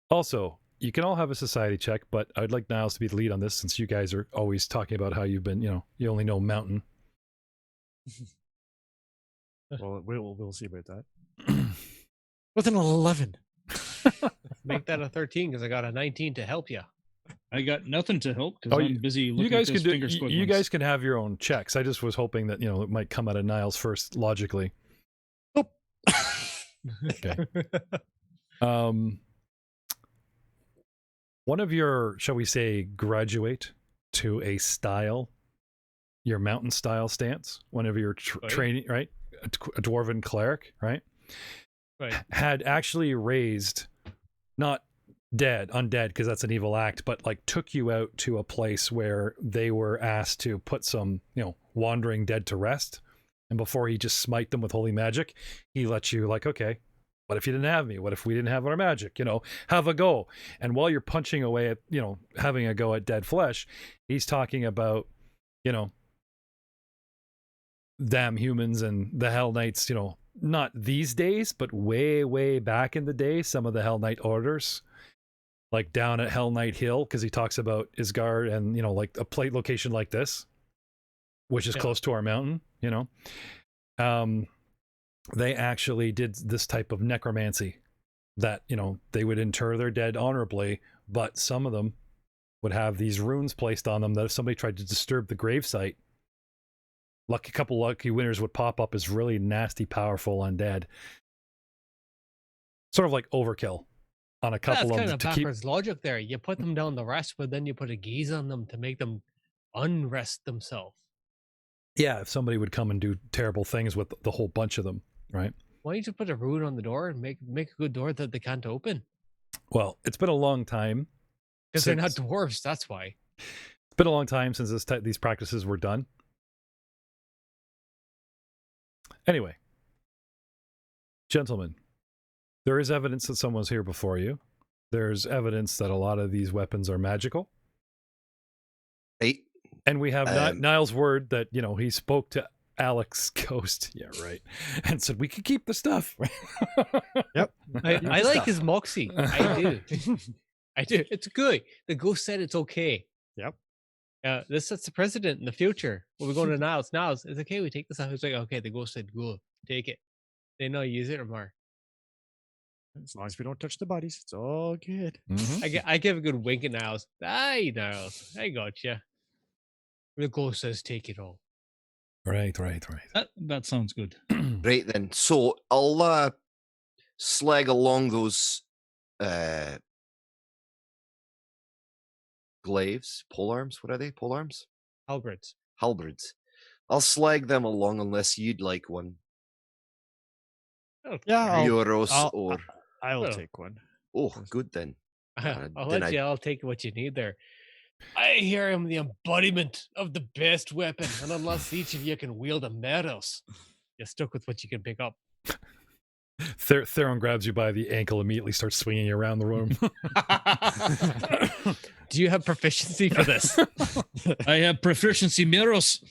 Also, you can all have a society check, but I'd like Niles to be the lead on this since you guys are always talking about how you've been, you only know mountain. Well, we'll see about that. With an 11. Make that a 13 because I got a 19 to help you. I got nothing to help because I'm busy looking at those finger squiggles. You guys can have your own checks. I just was hoping that, it might come out of Niles first, logically. Oh. Okay. One of your, shall we say, graduate to a style, your mountain style stance, one of your training, right? A dwarven cleric, right? Right. Had actually raised, not undead, because that's an evil act, but like took you out to a place where they were asked to put some, wandering dead to rest. And before he just smite them with holy magic, he let you like, okay, what if you didn't have me? What if we didn't have our magic? Have a go. And while you're punching away at, having a go at dead flesh, he's talking about, them humans and the Hell Knights, not these days, but way, way back in the day, some of the Hell Knight orders, like down at Hell Knight Hill, because he talks about Isgard and, like a plate location like this, which is close to our mountain, they actually did this type of necromancy that, they would inter their dead honorably, but some of them would have these runes placed on them that if somebody tried to disturb the gravesite, a couple lucky winners would pop up as really nasty, powerful undead. Sort of like overkill on a couple That's of kind them. of backwards logic there. You put them down to rest, but then you put a geese on them to make them unrest themselves. Yeah, if somebody would come and do terrible things with the whole bunch of them, right? Why don't you put a rune on the door and make a good door that they can't open? Well, it's been a long time. Because they're not dwarves, that's why. It's been a long time since these practices were done. Anyway, gentlemen, there is evidence that someone's here before you. There's evidence that a lot of these weapons are magical. And we have Niles' word that, he spoke to Alex Ghost. Yeah, right. And said, we could keep the stuff. Yep. I like his moxie. I do. I do. It's good. The ghost said it's okay. Yep. This sets the precedent in the future. When we go to Niles, it's okay, we take this out. It's like, okay, the ghost said, go, take it. They know use it or more. As long as we don't touch the bodies, it's all good. Mm-hmm. I give a good wink at Niles. Aye, Niles, I got you. The ghost says, take it all. Right. That sounds good. Right then. So I'll slag along those glaives, polearms. What are they? Polearms? Halberds. Halberds. I'll slag them along unless you'd like one. Yeah, I'll take one. Oh, good then. I'll take what you need there. I hear I'm the embodiment of the best weapon, and unless each of you can wield a Meros, you're stuck with what you can pick up. Theron grabs you by the ankle, immediately starts swinging you around the room. Do you have proficiency for this? I have proficiency Meros.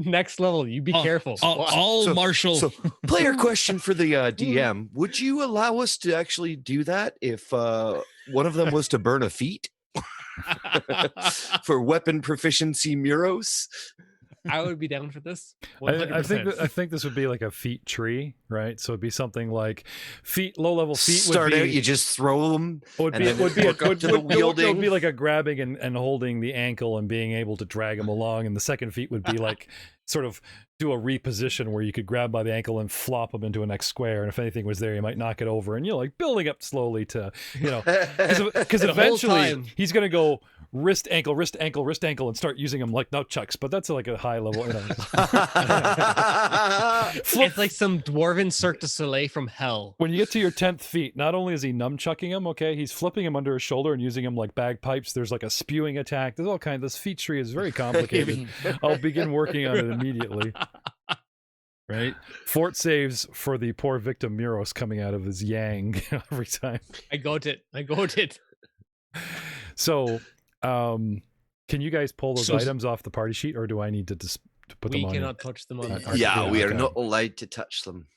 Next level, you be careful. All martial. So, player question for the DM: would you allow us to actually do that if one of them was to burn a feat for weapon proficiency Muros? I would be down for this. I think this would be like a feat tree, right? So it'd be something like low level feet. Start out, you just throw them. Would be like a grabbing and holding the ankle and being able to drag them along, and the second feat would be like sort of do a reposition where you could grab by the ankle and flop them into a next square, and if anything was there, you might knock it over, and like building up slowly to because eventually he's gonna go wrist ankle, and start using them like nunchucks, but that's like a high level. It's like some dwarven Cirque du Soleil from hell. When you get to your 10th feet, not only is he nunchucking him, okay, he's flipping him under his shoulder and using him like bagpipes. There's like a spewing attack. There's all kinds. This feat tree is very complicated. I'll begin working on it immediately. Right? Fort saves for the poor victim Muros coming out of his yang every time. I got it. So, can you guys pull those items off the party sheet, or do I need to put them on? We cannot touch them on the party sheet. We are not allowed to touch them.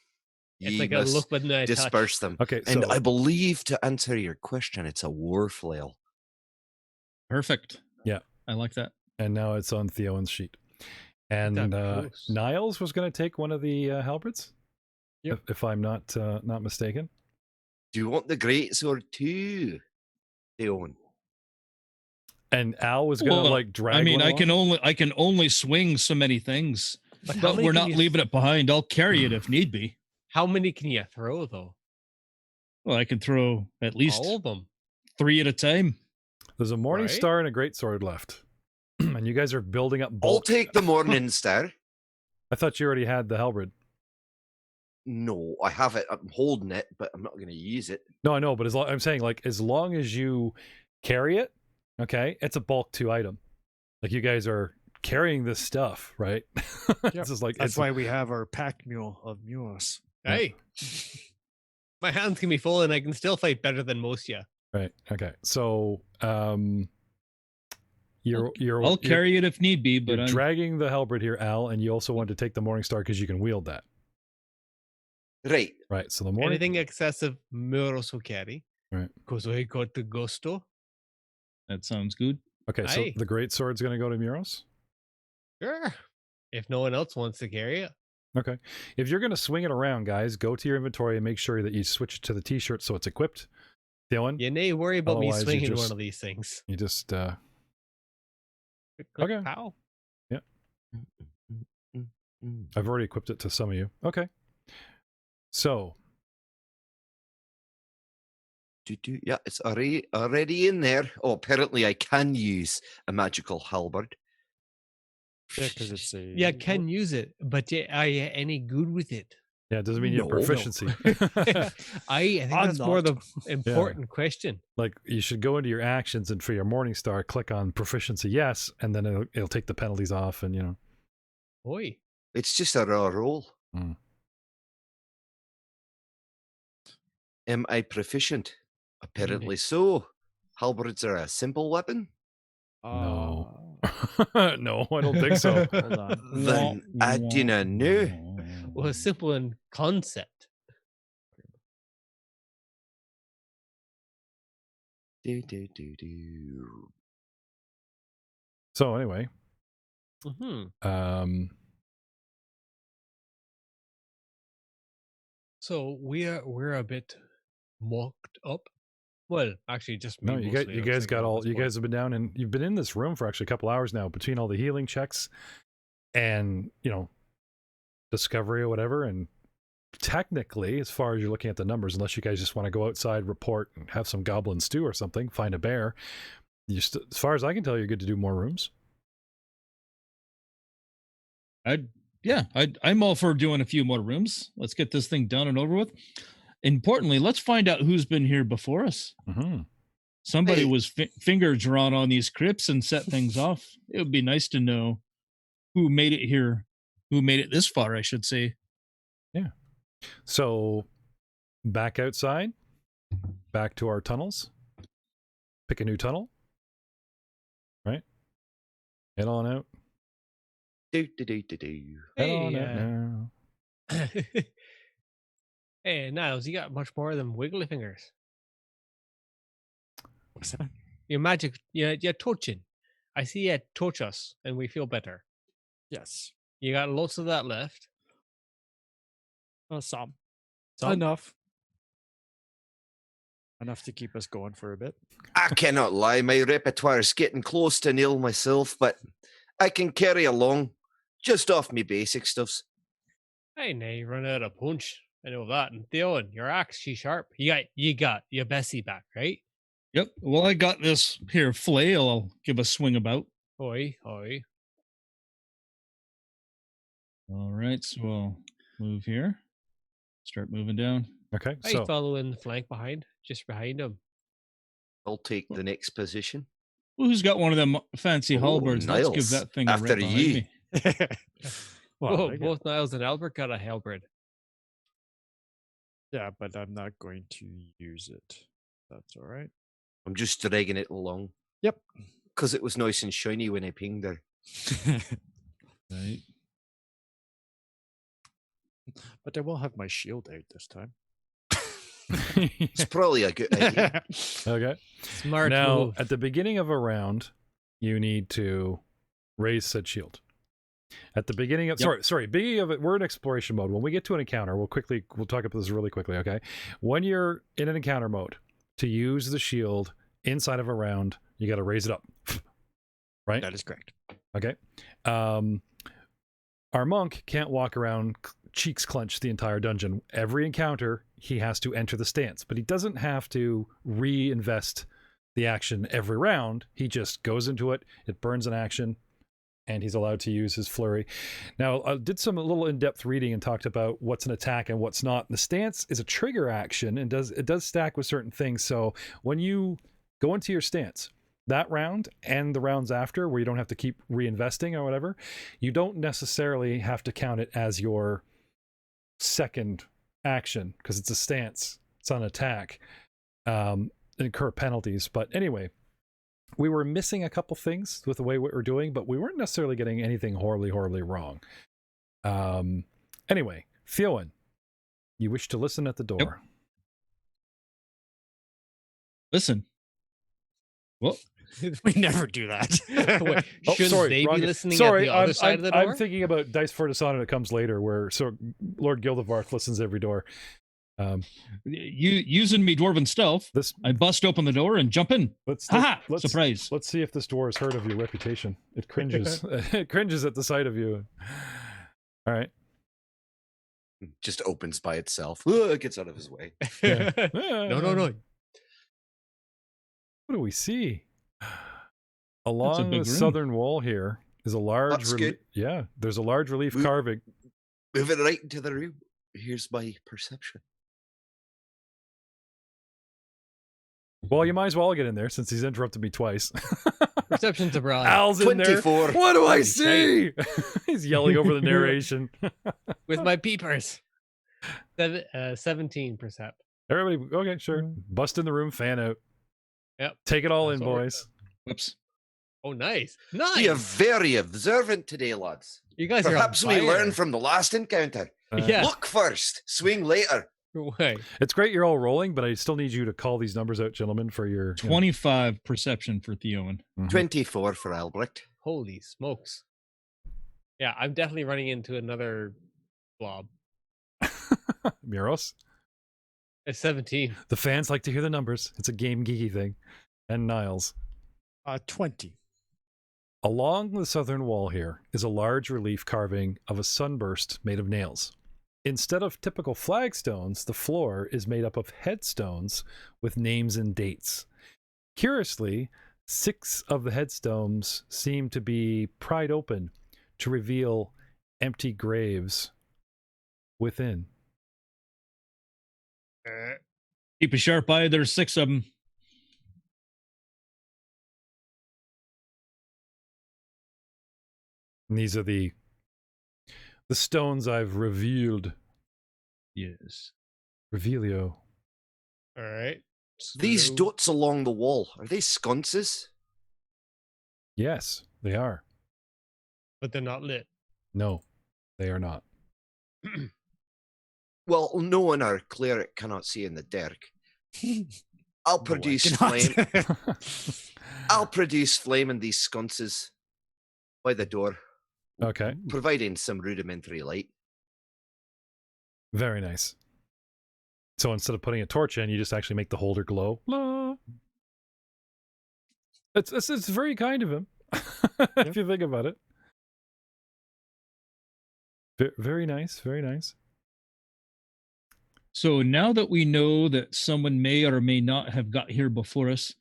It's Ye like a must look with no touch. disperse them. Okay, And so I believe, to answer your question, it's a war flail. Perfect. Yeah. I like that. and now it's on Theowen's sheet. And close. Niles was going to take one of the halberds, if I'm not mistaken. Do you want the great sword too, Theon? And Al was going to like drag. I mean, one along? I can only swing so many things, but we're not leaving it behind. I'll carry it if need be. How many can you throw though? Well, I can throw at least all of them, 3 at a time. There's a Morning Right? Star and a Great Sword left, and you guys are building up I'll bulk. take the Morning Star. I thought you already had the halberd. No, I have it. I'm holding it, but I'm not going to use it. No, I know, but I'm saying, like, as long as you carry it, okay, it's a bulk 2 item. Like, you guys are carrying this stuff, right? It's just like That's why we have our pack mule of mules. Hey, my hands can be full, and I can still fight better than most of you. Right. Okay. So, you're I'll carry it if need be, but you're I'm dragging the halberd here, Al, and you also want to take the Morning Star because you can wield that. Right. Right. So the Morning. Anything excessive, Muros will carry. Right. Because I got the gusto. that sounds good. Okay. So Aye. the Great Sword's going to go to Muros. Sure. If no one else wants to carry it. Okay. If you're going to swing it around, guys, go to your inventory and make sure that you switch it to the T-shirt so it's equipped. Dylan, You nay worry about me Otherwise, you swinging just- one of these things. you just Click, Okay. Pow. I've already equipped it to some of you. Okay. So Yeah, it's already in there. Oh, apparently I can use a magical halberd. Yeah, because it's a. Yeah, can use it, but are you any good with it? yeah, it doesn't mean you have No. proficiency. I think I'm that's more not. the important question. Like, you should go into your actions and for your Morning Star, click on proficiency, yes, and then it'll take the penalties off, and Boy. It's just a raw roll. Mm. Am I proficient? Apparently so. Halberds are a simple weapon. No. No, I don't think so. Hold on. Then I do not know. Well, it's simple in concept. Do. So anyway, Mm-hmm. So we're a bit mocked up. Well, actually, just me no, you mostly, guys I'm got thinking all at this you point. guys have been down, and you've been in this room for actually a couple hours now between all the healing checks and discovery or whatever. And technically, as far as you're looking at the numbers, unless you guys just want to go outside, report, and have some goblin stew or something, find a bear, as far as I can tell, you're good to do more rooms. I'm all for doing a few more rooms. Let's get this thing done and over with. Importantly, let's find out who's been here before us. Mm-hmm. Somebody Hey. was finger drawn on these crypts and set things off. It would be nice to know who made it here, who made it this far, I should say. So back outside, back to our tunnels. Pick a new tunnel. Right? Head on out. Do. Head on Hey, out now. hey, Niles, you got much more than wiggly fingers. What's that? Your magic, you're touching. I see you touch us, and we feel better. Yes. You got lots of that left. Some. Some? Enough. Enough to keep us going for a bit. I cannot lie, my repertoire is getting close to nil myself, but I can carry along just off me basic stuffs. Hey, now you run out of punch. I know that. And Theon, your axe, she's sharp. You got your Bessie back, right? Yep. Well, I got this here flail. I'll give a swing about. Oi. All right. So I'll move here. Start moving down. Okay, I so follow in the flank behind, just behind him. I'll take the next position. Well, who's got one of them fancy Oh, halberds? Let's give Niles. that thing a After rip behind ye. me. Well, Whoa, I get- both Niles and Albert got a halberd. yeah, but I'm not going to use it. That's all right. I'm just dragging it along. Yep. Because it was nice and shiny when I pinged her. Right. But I will have my shield out this time. It's probably a good idea. Okay. Smart Now, move. at the beginning of a round, you need to raise said shield. At the beginning of beginning of it, we're in exploration mode. When we get to an encounter, we'll talk about this really quickly, okay? When you're in an encounter mode, to use the shield inside of a round, you got to raise it up. Right? That is correct. Okay. Our monk can't walk around cheeks clenched the entire dungeon. Every encounter, he has to enter the stance, but he doesn't have to reinvest the action every round. He just goes into it, it burns an action, and he's allowed to use his flurry. Now, I did some little in-depth reading and talked about what's an attack and what's not. The stance is a trigger action and it does stack with certain things. So when you go into your stance, that round and the rounds after, where you don't have to keep reinvesting or whatever, you don't necessarily have to count it as your second action because it's a stance. It's on attack. Incur penalties. But anyway, we were missing a couple things with the way we were doing, but we weren't necessarily getting anything horribly wrong. Anyway, Theowen, you wish to listen at the door. Yep. Listen. Well, We never do that. Wait, shouldn't they be listening at the other side of the door? I'm thinking about Dice for Dishonor that comes later, where Lord Gildevarth listens every door. Using me dwarven stealth, I bust open the door and jump in. Surprise! Let's see if this door has heard of your reputation. It cringes. It cringes at the sight of you. All right. Just opens by itself. It gets out of his way. Yeah. No. What do we see? Along the southern wall here is a large there's a large relief carving. Move it right into the room. Here's my perception. Well, you might as well get in there since he's interrupted me twice. Perception's a bribe. Al's in 24. there. What do I see? He's yelling over the narration. With my peepers. 17 percep. Everybody, okay, sure. Bust in the room, fan out. Yep. Take it all in, boys. Whoops. Oh, nice. We are very observant today, lads. You guys Perhaps we are learn from the last encounter. Yeah. Look first, swing later. Way. It's great you're all rolling, but I still need you to call these numbers out, gentlemen, for your 25 perception for Theowen. 24 for Albrecht. Holy smokes. Yeah, I'm definitely running into another blob. Muros? It's 17. The fans like to hear the numbers. It's a game geeky thing. And Niles. 20. Along the southern wall here is a large relief carving of a sunburst made of nails. Instead of typical flagstones, the floor is made up of headstones with names and dates. Curiously, 6 of the headstones seem to be pried open to reveal empty graves within. Keep a sharp eye. There's 6 of them. And these are the stones I've revealed. Yes. Revelio. All right. These dots along the wall, are they sconces? Yes, they are. But they're not lit. No, they are not. Well, no one our cleric cannot see in the dark. I'll produce flame. I'll produce flame in these sconces by the door. Okay. Providing some rudimentary light. Very nice. So instead of putting a torch in, you just actually make the holder glow. La. It's very kind of him, if you think about it. Very nice, very nice. So now that we know that someone may or may not have got here before us,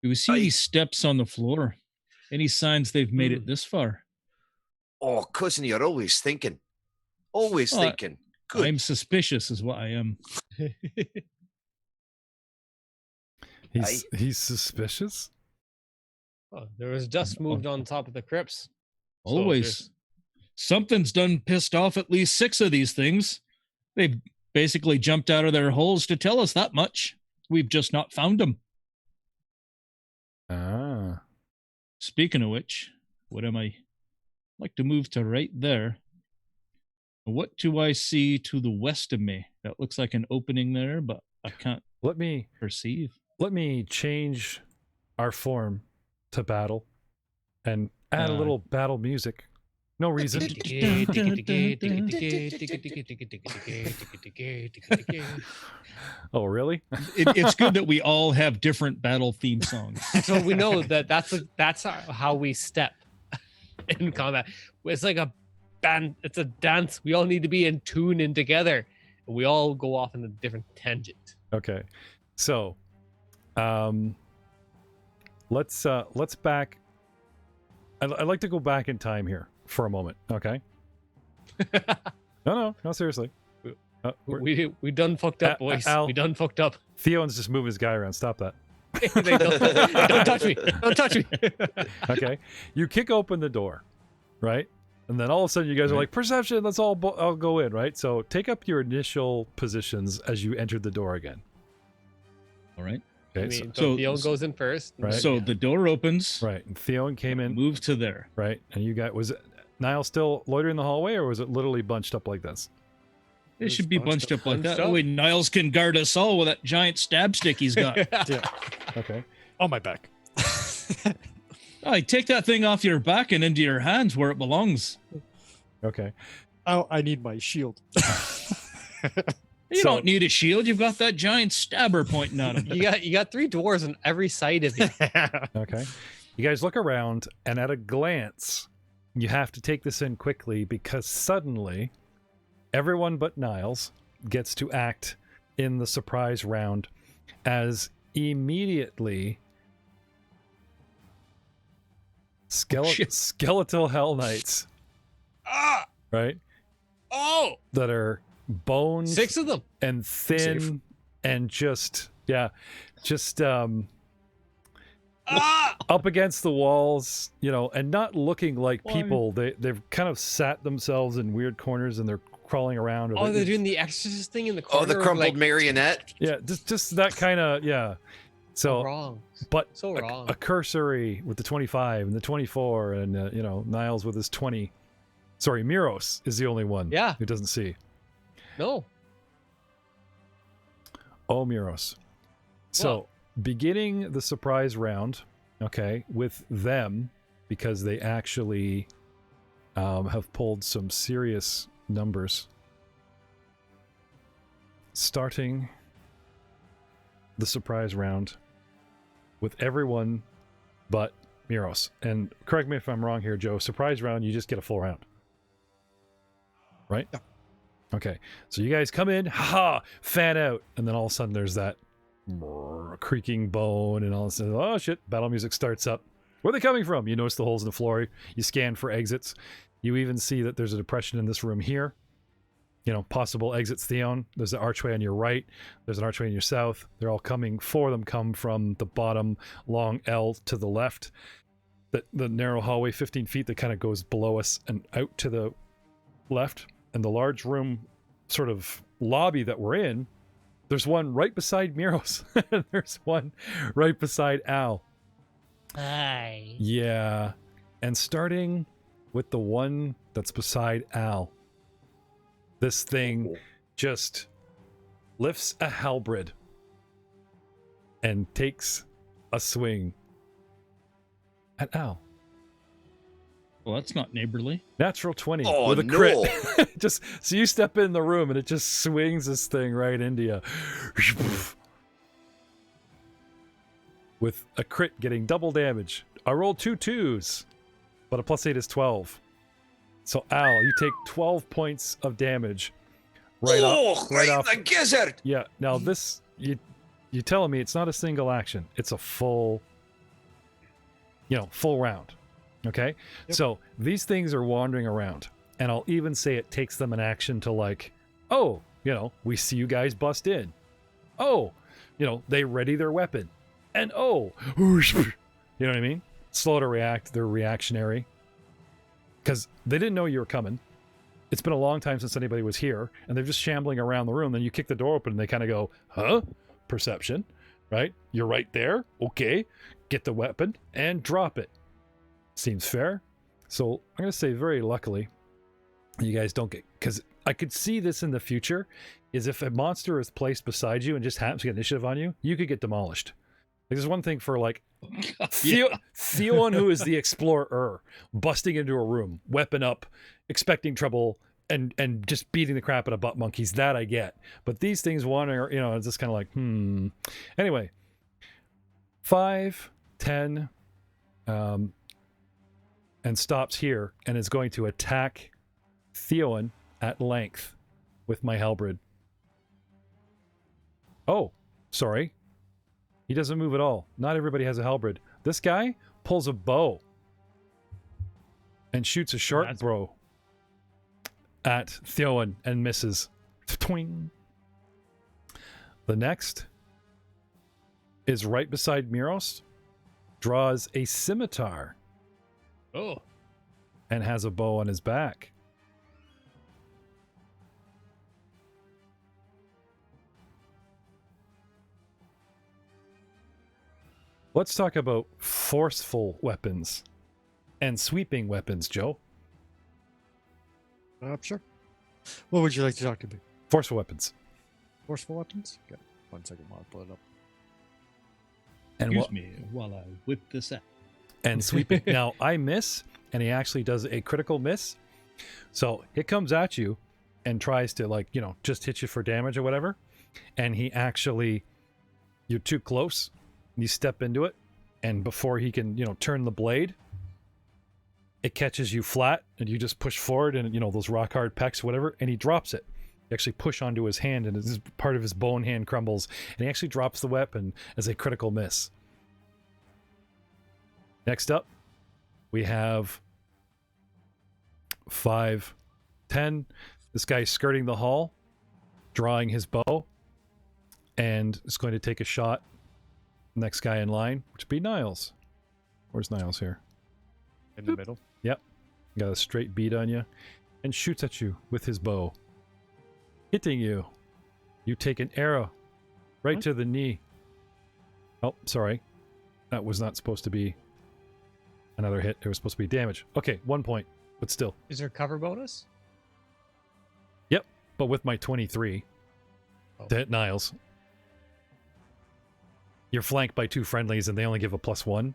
do we see these steps on the floor? Any signs they've made it this far? Oh, cousin, you're always thinking. Always thinking. Good. I'm suspicious is what I am. He's suspicious? Oh, there was dust moved on top of the crypts. Always. Something's done pissed off at least 6 of these things. They've basically jumped out of their holes to tell us that much. We've just not found them. Ah. Speaking of which, what am I? Like to move to right there. What do I see to the west of me? That looks like an opening there, but I can't perceive. Let me change our form to battle and add a little battle music. No reason. Oh, really? It's good that we all have different battle theme songs. So we know that's how we step in combat. It's like a band. It's a dance. We all need to be in tune and together. And we all go off in a different tangent. Okay, so let's back. I'd like to go back in time here for a moment. Okay. No, seriously. We done fucked up, boys. We done fucked up. Theon's just moving his guy around. Stop that. Don't touch me. Don't touch me. Okay. You kick open the door, right? And then all of a sudden you guys are like, perception, let's all I'll go in, right? So take up your initial positions as you entered the door again. All right. Okay, so Theon goes in first. Right? So the door opens. Right. And Theon came in. Move to there. Right. And you got, was it Niall still loitering in the hallway, or was it literally bunched up like this? It should be bunched up like that. That way Niles can guard us all with that giant stab stick he's got. Yeah. Okay. On my back. Oh, take that thing off your back and into your hands where it belongs. Okay. Oh, I need my shield. You don't need a shield. You've got that giant stabber pointing at him. You got 3 dwarves on every side of you. Okay. You guys look around, and at a glance, you have to take this in quickly because suddenly everyone but Niles gets to act in the surprise round as immediately Skeletal Hellknights. Right? Oh! That are bones. 6 of them. And thin and just up against the walls, and not looking like people. They've kind of sat themselves in weird corners and they're crawling around. Oh, they're doing the exorcist thing in the corner. Oh, the crumpled marionette. Yeah, just that kind of, yeah. So wrong. But so wrong. A cursory with the 25 and the 24 and Niles with his 20. Sorry, Miros is the only one who doesn't see. No. Oh, Miros. So, beginning the surprise round, okay, with them, because they actually have pulled some serious numbers. Starting the surprise round with everyone but Miros. And correct me if I'm wrong here, Joe. Surprise round, you just get a full round. Right? Yeah. Okay. So you guys come in, fan out, and then all of a sudden there's that creaking bone and all of a sudden, oh shit, battle music starts up. Where are they coming from? You notice the holes in the floor. You scan for exits. You even see that there's a depression in this room here. Possible exits, Theon. There's an archway on your right. There's an archway on your south. They're all coming. 4 of them come from the bottom long L to the left. The narrow hallway, 15 feet, that kind of goes below us and out to the left. And the large room sort of lobby that we're in, there's one right beside Miros. There's one right beside Al. Hi. Yeah. And starting with the one that's beside Al, this thing just lifts a halberd and takes a swing at Al. Well, that's not neighborly. Natural 20 with a crit. Just so you step in the room and it just swings this thing right into you. With a crit getting double damage. I rolled 2 2s, but a +8 is 12. So Al, you take 12 points of damage. Right off the gizzard. Yeah. Now this, you telling me it's not a single action. It's a full round. Okay? Yep. So these things are wandering around. And I'll even say it takes them an action to we see you guys bust in. Oh, they ready their weapon. And you know what I mean? Slow to react. They're reactionary. Because they didn't know you were coming. It's been a long time since anybody was here. And they're just shambling around the room. Then you kick the door open and they kind of go, huh? Perception. Right? You're right there. Okay. Get the weapon and drop it. Seems fair. So I'm going to say very luckily, you guys don't get, because I could see this in the future, is if a monster is placed beside you and just happens to get initiative on you, you could get demolished. Like, there's one thing for like Theon, who is the explorer, busting into a room, weapon up, expecting trouble, and just beating the crap out of butt monkeys. That I get. But these things wander, it's just kind of like, Anyway, 5, 10, and stops here and is going to attack Theon at length with my halberd. Oh, sorry. He doesn't move at all. Not everybody has a halberd. This guy pulls a bow and shoots a short bow at Theon and misses. Twing. The next is right beside Miros, draws a scimitar. Oh. And has a bow on his back. Let's talk about forceful weapons and sweeping weapons, Joe. Sure. What would you like to talk to me? Forceful weapons. Forceful weapons? Okay. 1 second while I pull it up. And Excuse me while I whip this out. And sweeping. Now, I miss, and he actually does a critical miss. So it comes at you and tries to, just hit you for damage or whatever. And he actually, you're too close. You step into it, and before he can, turn the blade, it catches you flat, and you just push forward, and those rock hard pecs, whatever, and he drops it. You actually push onto his hand, and this part of his bone hand crumbles, and he actually drops the weapon as a critical miss. Next up, we have 5, 10. This guy's skirting the hall, drawing his bow, and is going to take a shot. Next guy in line, which would be Niles. Where's Niles here? In the middle? Yep. Got a straight bead on you. And shoots at you with his bow. Hitting you. You take an arrow right to the knee. Oh, sorry. That was not supposed to be another hit. It was supposed to be damage. Okay, 1 point, but still. Is there cover bonus? Yep, but with my 23 to hit Niles. You're flanked by 2 friendlies and they only give a +1.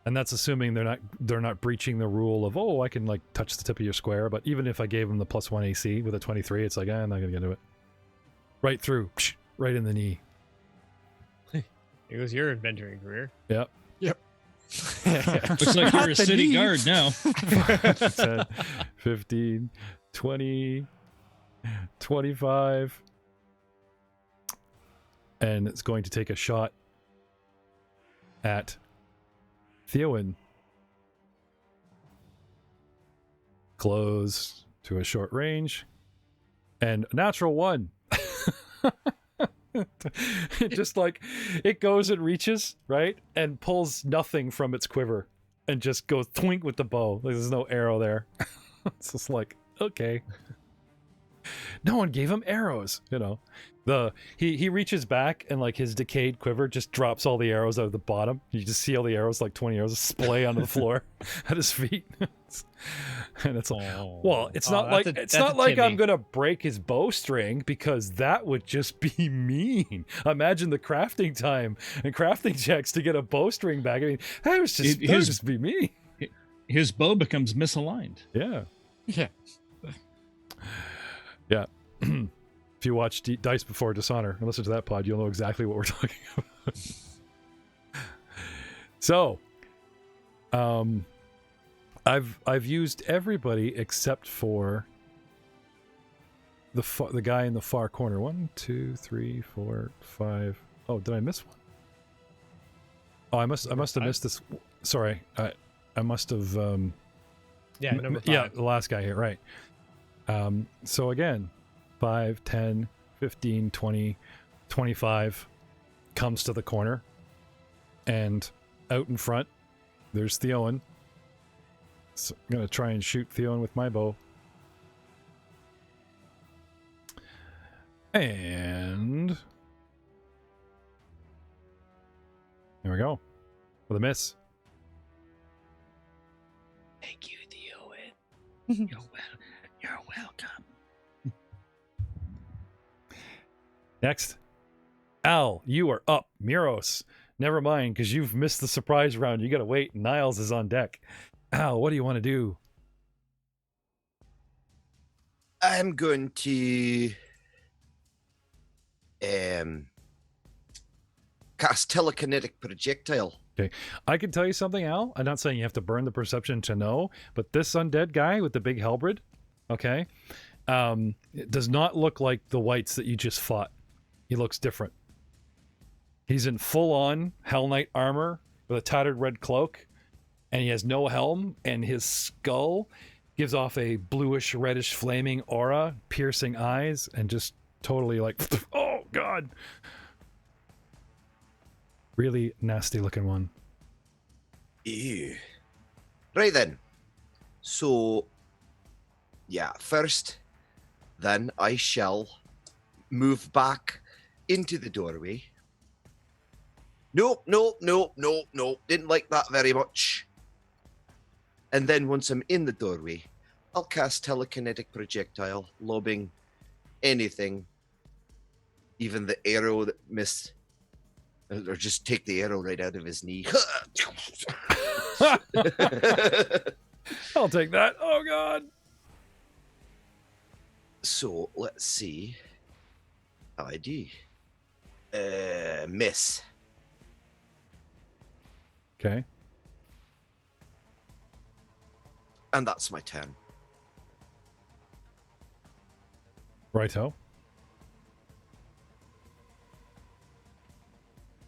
And that's assuming they're not breaching the rule of, I can touch the tip of your square, but even if I gave them the +1 AC with a 23, it's like, I'm not gonna get to it. Right through, right in the knee. Here goes your adventuring career. Yep. Looks like you're a city guard now. 10, 15, 20, 25. And it's going to take a shot at Theowen. Close to a short range. And natural 1. Just it goes and reaches, right? And pulls nothing from its quiver. And just goes twink with the bow. There's no arrow there. It's just okay. No one gave him arrows, He reaches back and his decayed quiver just drops all the arrows out of the bottom. You just see all the arrows, 20 arrows, splay onto the floor at his feet. And it's it's not like I'm gonna break his bowstring, because that would just be mean. Imagine the crafting time and crafting checks to get a bowstring back. I mean, that would just be mean. His bow becomes misaligned. Yeah. Yeah. Yeah. If you watch Dice Before Dishonor and listen to that pod, you'll know exactly what we're talking about. So, I've used everybody except for the guy in the far corner. 1, 2, 3, 4, 5. Oh, did I miss one? Oh, I must have missed this. Sorry, I must have. Number 5. Yeah, the last guy here, right? So again, 5, 10, 15, 20, 25 comes to the corner, and out in front there's Theowen. So I'm gonna try and shoot Theowen with my bow, and there we go with a miss. Thank you, Theowen. You're welcome. Next. Al, you are up. Miros. Never mind, because you've missed the surprise round. You gotta wait. Niles is on deck. Al, what do you want to do? I'm going to cast telekinetic projectile. Okay. I can tell you something, Al. I'm not saying you have to burn the perception to know, but this undead guy with the big halberd, okay, it does not look like the wights that you just fought. He looks different. He's in full-on Hellknight armor with a tattered red cloak, and he has no helm, and his skull gives off a bluish, reddish, flaming aura, piercing eyes, and just totally like, oh, God. Really nasty-looking one. Ew. Right then. So, yeah, first, then I shall move back into the doorway. Nope. Didn't like that very much. And then once I'm in the doorway, I'll cast telekinetic projectile, lobbing anything, even the arrow that missed, or just take the arrow right out of his knee. I'll take that. Oh, God. So, let's see how I do. Miss. Okay. And that's my turn. Righto.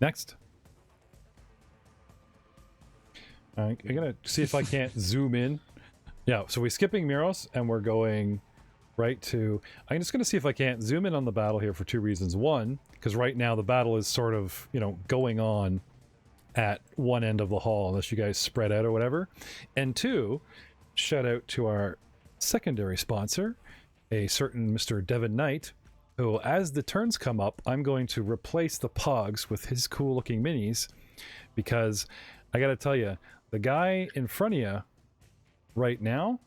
Next. I'm gonna see if I can't zoom in. Yeah, so we're skipping Miros and we're going right to... I'm just gonna see if I can't zoom in on the battle here for two reasons. One, because right now the battle is sort of, you know, going on at one end of the hall, unless you guys spread out or whatever. And two, shout out to our secondary sponsor, a certain Mr. Devin Knight, who, as the turns come up, I'm going to replace the Pogs with his cool-looking minis, because I gotta tell you, the guy in front of you right now,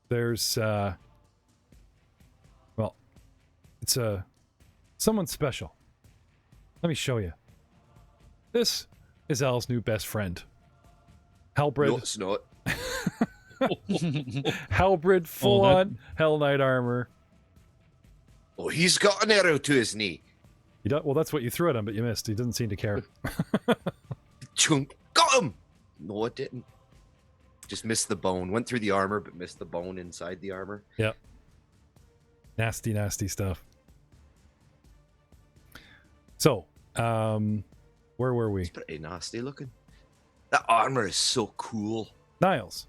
there's, well, it's someone special. Let me show you. This is Al's new best friend. Halberd. No, it's not. Halberd, full-on Hellknight armor. Oh, he's got an arrow to his knee. You don't, well, that's what you threw at him, but you missed. He didn't seem to care. Chunk. Got him! No, it didn't. Just missed the bone. Went through the armor, but missed the bone inside the armor. Yep. Nasty, nasty stuff. So, where were we? It's pretty nasty looking. That armor is so cool. Niles.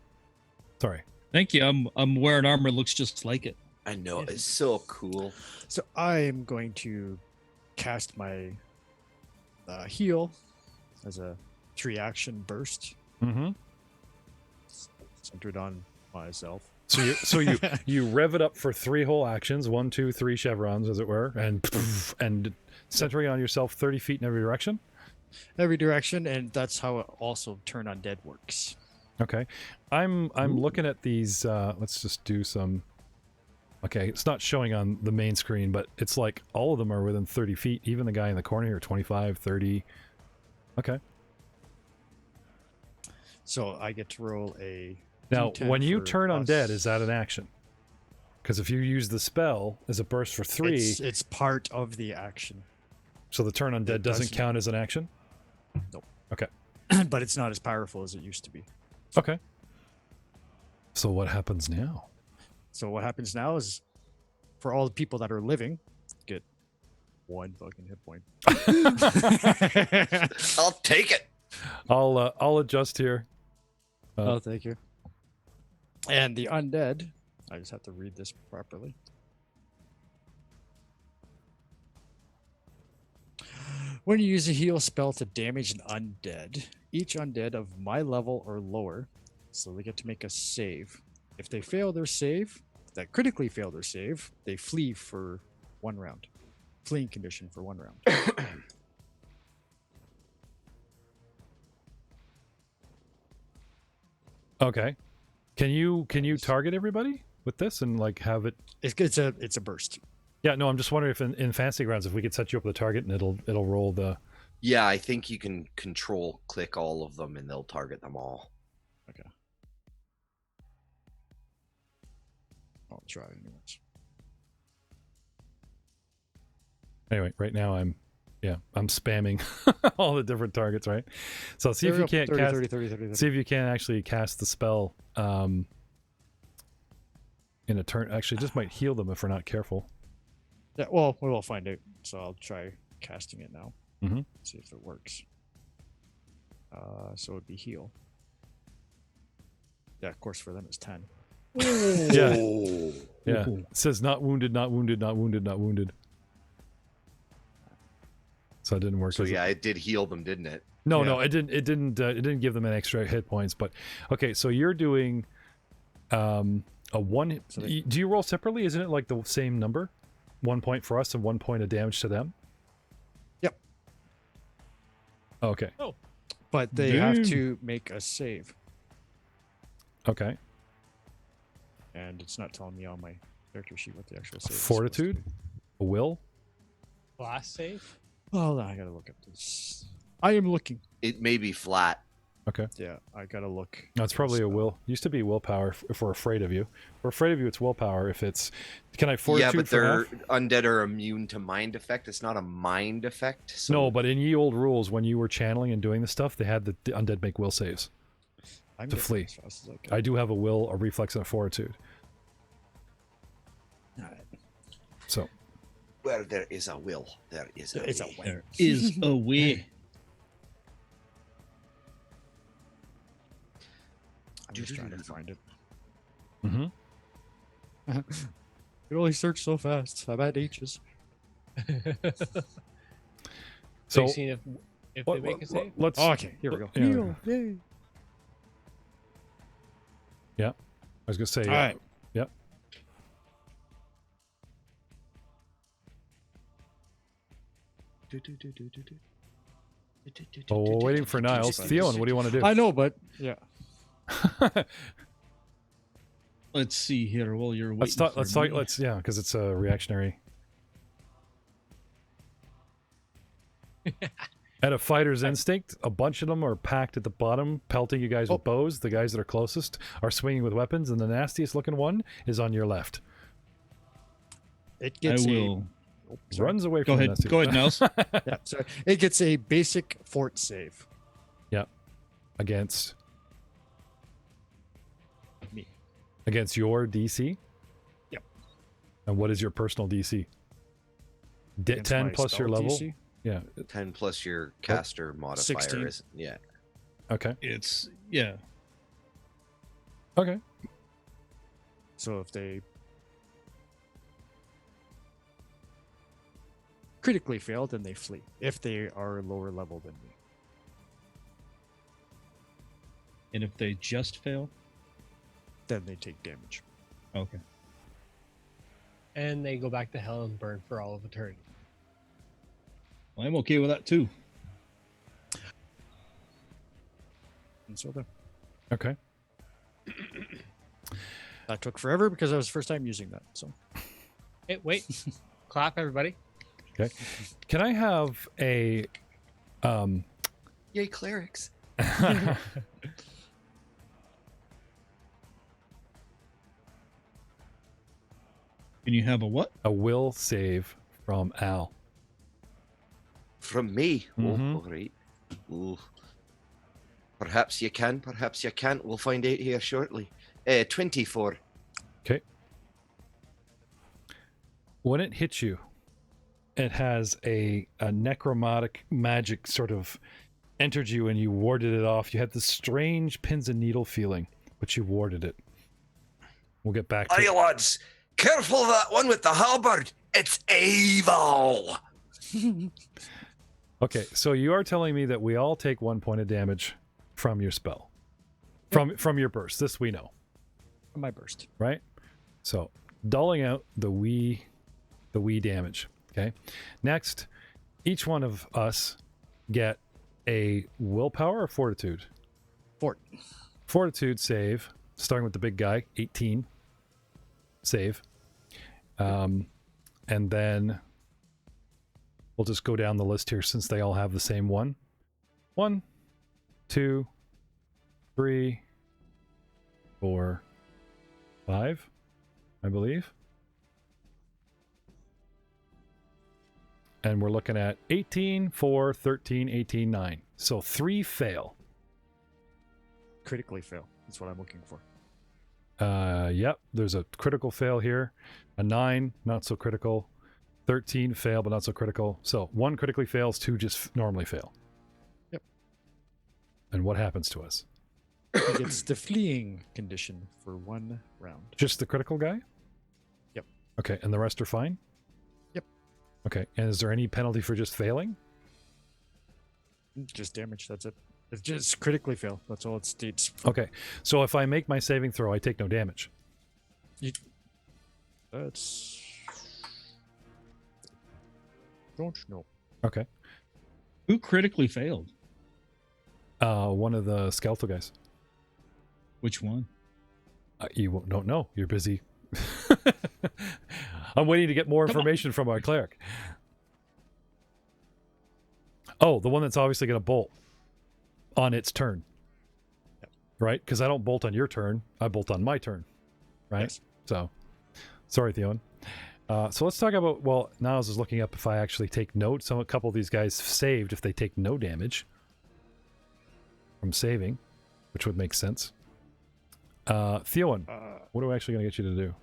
Sorry. Thank you. I'm wearing armor looks just like it. I know, it's so cool. So I'm going to cast my heal as a 3-action burst, centered on myself. So you rev it up for 3 whole actions, 1, 2, 3 chevrons, as it were, and centering on yourself 30 feet in every direction. Every direction, and that's how it also turn undead works. Okay, I'm looking at these. Let's just do some. Okay, it's not showing on the main screen, but it's like all of them are within 30 feet. Even the guy in the corner here, 25, 30. Okay. So I get to roll a... Now, D10 when you for turn us. undead, is that an action? Because if you use the spell as a burst for 3... It's part of the action. So the turn undead It doesn't doesn't. count as an action? Nope. Okay. But it's not as powerful as it used to be. Okay. So what happens now? So what happens now is, for all the people that are living, get 1 fucking hit point. I'll take it. I'll adjust here. Oh, thank you. And the undead, I just have to read this properly. When you use a heal spell to damage an undead, each undead of my level or lower, so they get to make a save. If they fail their save, that critically fail their save, they flee for 1 round. Fleeing condition for 1 round. Okay. Can you target everybody with this and like have it? It's a burst. Yeah, no, I'm just wondering if in Fantasy Grounds, if we could set you up with a target and it'll roll the... Yeah, I think you can control click all of them and they'll target them all. Okay. I'll try anyways. Anyway, right now I'm spamming all the different targets, right? So see if you can't 30. see if you can actually cast the spell in a turn. Actually, it just might heal them if we're not careful. Yeah, well, we will find out. So I'll try casting it now. Mhm. See if it works. So it'd be heal. Yeah, of course for them it's 10. Yeah. Oh. Yeah. It says not wounded, not wounded, not wounded, not wounded. So it didn't work. So does it? yeah, it did heal them, didn't it? No, Yeah. no, it didn't. It didn't give them an extra hit points. But okay, so you're doing a one. So they- Do you roll separately? Isn't it like the same number? 1 point for us and 1 point of damage to them. Yep. Okay. But they have Damn. to make a save. Okay. And it's not telling me on my character sheet what the actual save is supposed to Fortitude, be. a will. Class save. Well, I gotta look at this. I am looking. It may be flat. Okay. Yeah, I gotta look. No, it's probably a Spell. will. Used to be willpower if we're afraid of you. If we're afraid of you, it's willpower. If it's, can I fortitude Yeah, but for they're half? undead are immune to mind effect. It's not a mind effect. So No, but in ye old rules, when you were channeling and doing this stuff, they had the undead make will saves. I'm To getting flee. as fast as I can. I do have a will, a reflex, and a fortitude. Alright. So where there is a will, there is a It's a way. way. There is a way. I'm just trying to find it. mm-hmm. You only search so fast. I've had H's. So So you seen if they make a save? let's. Oh, okay, here we go. Yeah, Heal. Yay. I was gonna say. All right. Yep. Oh, we're waiting for Niles. Theon, what do you want to do? I know, but yeah. Let's see here while you're waiting. Let's talk. for Let's talk. me. Let's because it's a reactionary. At a fighter's instinct, a bunch of them are packed at the bottom, pelting you guys with bows. The guys that are closest are swinging with weapons, and the nastiest looking one is on your left. It I gets will. Runs away Go from the ahead. nasty. Go ahead, Nels. yeah, sorry. It gets a basic fort save. Against Me. Against your DC. Yep. And what is your personal DC? Against 10 my plus your spell level. DC. Yeah. 10 plus your caster modifier 16. is yeah. Okay. It's yeah. Okay. So if they critically fail, then they flee. If they are lower level than me. And if they just fail, Then they take damage. okay. And they go back to hell and burn for all of eternity. Well, I'm okay with that too. And so then Okay. that took forever because that was the first time using that. So Hey, wait. Clap, everybody. Okay. Can I have a Yay, clerics. Can you have a what? a will save from Al? From me. Mhm. Oh, all right. Ooh. Perhaps you can, perhaps you can't. We'll find out here shortly. 24. Okay. When it hits you, it has a necromantic magic sort of entered you and you warded it off. You had this strange pins and needle feeling, but you warded it. We'll get back to Aye, it. lads. Careful of that one with the halberd. It's evil. Okay, so you are telling me that we all take 1 point of damage from your spell. From your burst. This we know, my burst. right? So dulling out the wee damage. Okay. Next, each one of us get a willpower or fortitude. Fort. Fortitude save, starting with the big guy, 18 save. And then we'll just go down the list here since they all have the same one. 1, 2, 3, 4, 5, I believe. And we're looking at 18, 4, 13, 18, 9. So 3 fail. Critically fail. That's what I'm looking for. Yep, there's a critical fail here. A 9, not so critical. 13 fail, but not so critical. So 1 critically fails, 2 just normally fail. Yep. And what happens to us? He gets the fleeing condition for 1 round. Just the critical guy? Yep. Okay, and the rest are fine? Yep. Okay, and is there any penalty for just failing? Just damage, that's it. It's just critically fail. That's all it states. Okay, so if I make my saving throw, I take no damage. That's... Don't know. Okay. Who critically failed? One of the skeletal guys. Which one? You don't know. You're busy. I'm waiting to get more information from our cleric. Oh, the one that's obviously going to bolt on its turn. Yep. Right? Because I don't bolt on your turn. I bolt on my turn. Right? Yes. So, sorry, Theon. So let's talk about, well, Niles is looking up if I actually take note. So a couple of these guys saved if they take no damage from saving, which would make sense. Theon, what are we actually going to get you to do?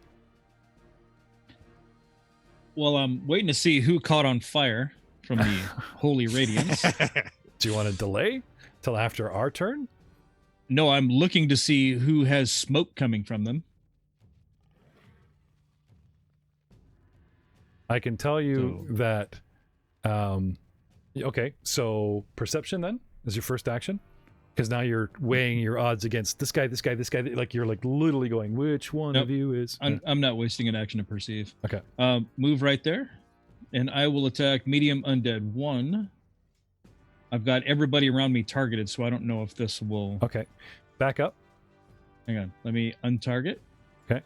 Well, I'm waiting to see who caught on fire from the holy radiance. Do you want to delay till after our turn? No, I'm looking to see who has smoke coming from them. I can tell you that, okay, so perception then is your first action. Because now you're weighing your odds against this guy, this guy, this guy. Like you're like literally going, which one of you is? I'm not wasting an action to perceive. Okay. Move right there. And I will attack medium undead 1. I've got everybody around me targeted, so I don't know if this will... Okay. Back up. Hang on. Let me untarget. Okay.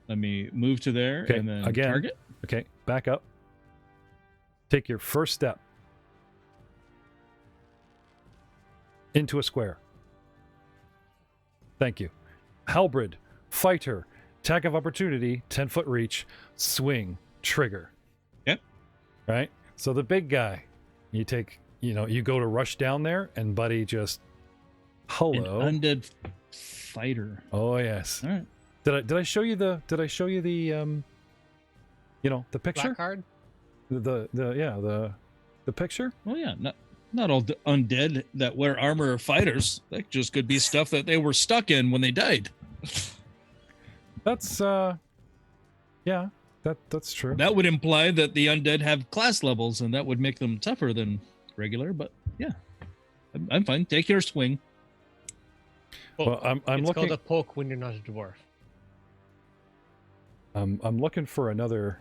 Let me move to there Okay. and then Again. target. Okay. Back up. Take your first step into a square. Thank you. Halberd, fighter, attack of opportunity, 10-foot reach, swing, trigger. Yep. Right? So the big guy, you take, you go to rush down there and buddy just, hello. An undead fighter. Oh yes. All right. Did I show you the the picture? Black card? The picture? Well, yeah, not all undead that wear armor are fighters. That just could be stuff that they were stuck in when they died. That's that's true. That would imply that the undead have class levels, and that would make them tougher than regular. But yeah, I'm fine. Take your swing. Well, I'm It's looking. called a poke when you're not a dwarf. I'm looking for another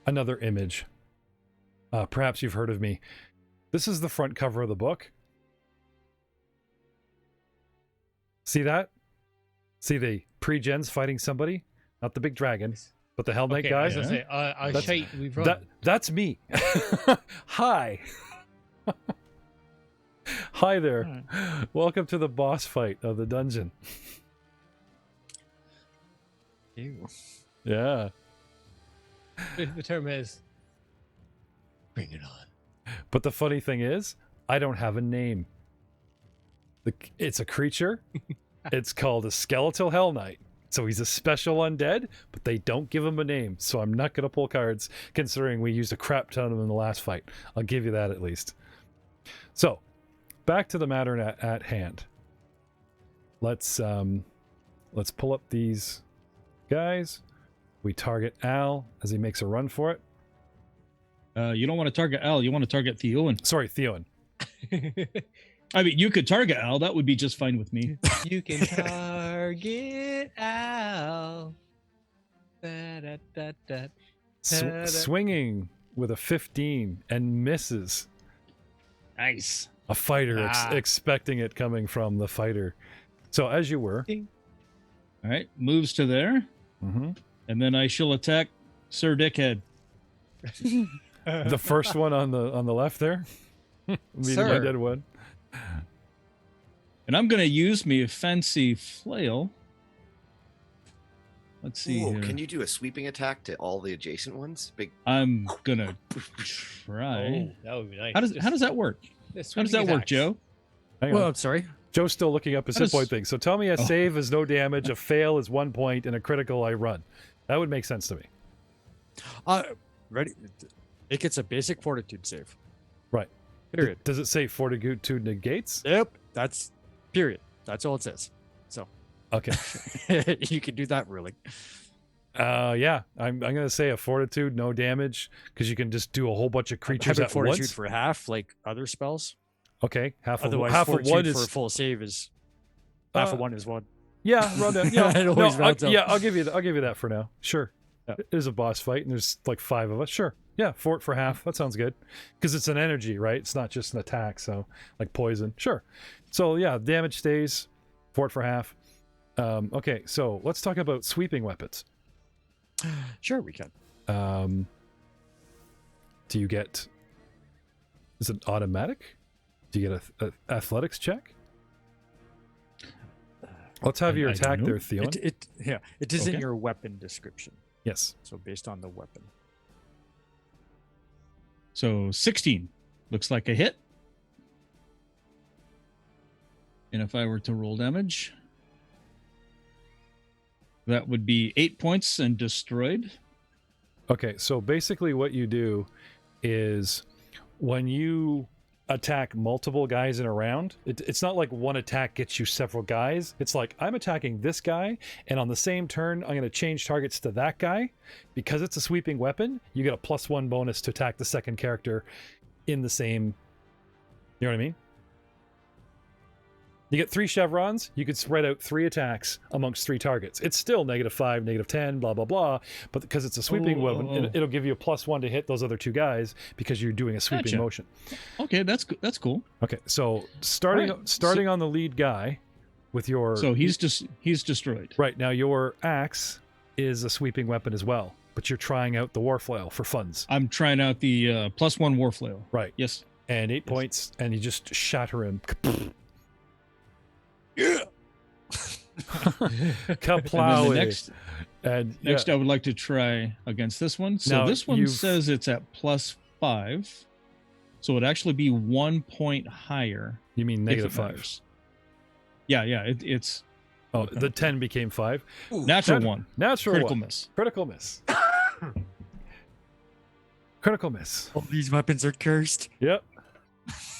image. Perhaps you've heard of me. This is the front cover of the book. See that? See the pre-gens fighting somebody? Not the big dragon, but the Hell Knight Okay, guy. I was gonna say, That's- shite, we've run. That's me. Hi. Hi there. Welcome to the boss fight of the dungeon. Ew. Yeah. The term is, bring it on. But the funny thing is, I don't have a name. It's a creature. It's called a Skeletal Hellknight. So he's a special undead, but they don't give him a name. So I'm not going to pull cards, considering we used a crap ton of them in the last fight. I'll give you that at least. So, back to the matter at hand. Let's pull up these guys. We target Al as he makes a run for it. You don't want to target Al. You want to target Theowen. Sorry, Theon. I mean, you could target Al. That would be just fine with me. You can target Al. Da-da-da-da. Swinging with a 15 and misses. Nice. A fighter Ah. expecting it coming from the fighter. So as you were. All right. Moves to there. Mm-hmm. And then I shall attack Sir Dickhead. The first one on the left there. Meeting my Sir. dead one. And I'm going to use me fancy flail. Let's see Ooh, here. can you do a sweeping attack to all the adjacent ones? Big. I'm going to try. Oh, that would be nice. How does that work? How does that work, Joe? Hang on. Well, I'm sorry. Joe's still looking up his How hit does- point thing. So tell me a Oh. save is no damage, a fail is 1 point, and a critical I run. That would make sense to me. Ready? It gets a basic fortitude save. Right. Period. Does it say fortitude negates? Yep. That's period. That's all it says. So Okay. you can do that really. Yeah. I'm gonna say a fortitude, no damage, because you can just do a whole bunch of creatures Having at fortitude once. for half, like other spells. Okay. Half of Otherwise, half of fortitude one for a is full save is half Uh, of one is one. yeah. Run down. Yeah. It always rounds up. yeah. I'll give you that for now. Sure. Yeah. It is a boss fight, and there's like 5 of us. Sure. Yeah. Fort for half. That sounds good, because it's an energy, right? It's not just an attack. So like poison. Sure. So yeah, damage stays. Fort for half. Okay. So let's talk about sweeping weapons. Sure, we can. Do you get? Is it automatic? Do you get a athletics check? Let's have your I don't attack know. there, Theon. It is in Okay. your weapon description. Yes. So based on the weapon. So 16 looks like a hit. And if I were to roll damage, that would be 8 points and destroyed. Okay, so basically what you do is when you attack multiple guys in a round, it's not like one attack gets you several guys. It's like, I'm attacking this guy, and on the same turn, I'm going to change targets to that guy. Because it's a sweeping weapon, you get a +1 bonus to attack the second character in the same... You know what I mean? You get 3 chevrons, you could spread out 3 attacks amongst 3 targets. It's still -5, -10, blah, blah, blah. But because it's a sweeping weapon, it'll give you a +1 to hit those other 2 guys because you're doing a sweeping Gotcha. motion. Okay, that's cool. Okay, so starting Alright, on the lead guy with your... So he's destroyed. Right, now your axe is a sweeping weapon as well, but you're trying out the warflail for funds. I'm trying out the +1 warflail. Right. Yes. And 8 points, and you just shatter him. Yeah. Kaplow. And then next I would like to try against this one. So Now, this one you've- says it's at +5. So it'd actually be 1 point higher. You mean if it -5? matters. Yeah, it's Oh, the 10 became 5. natural Nat- one. Natural Critical one. miss. Critical miss. Critical miss. All these weapons are cursed. Yep.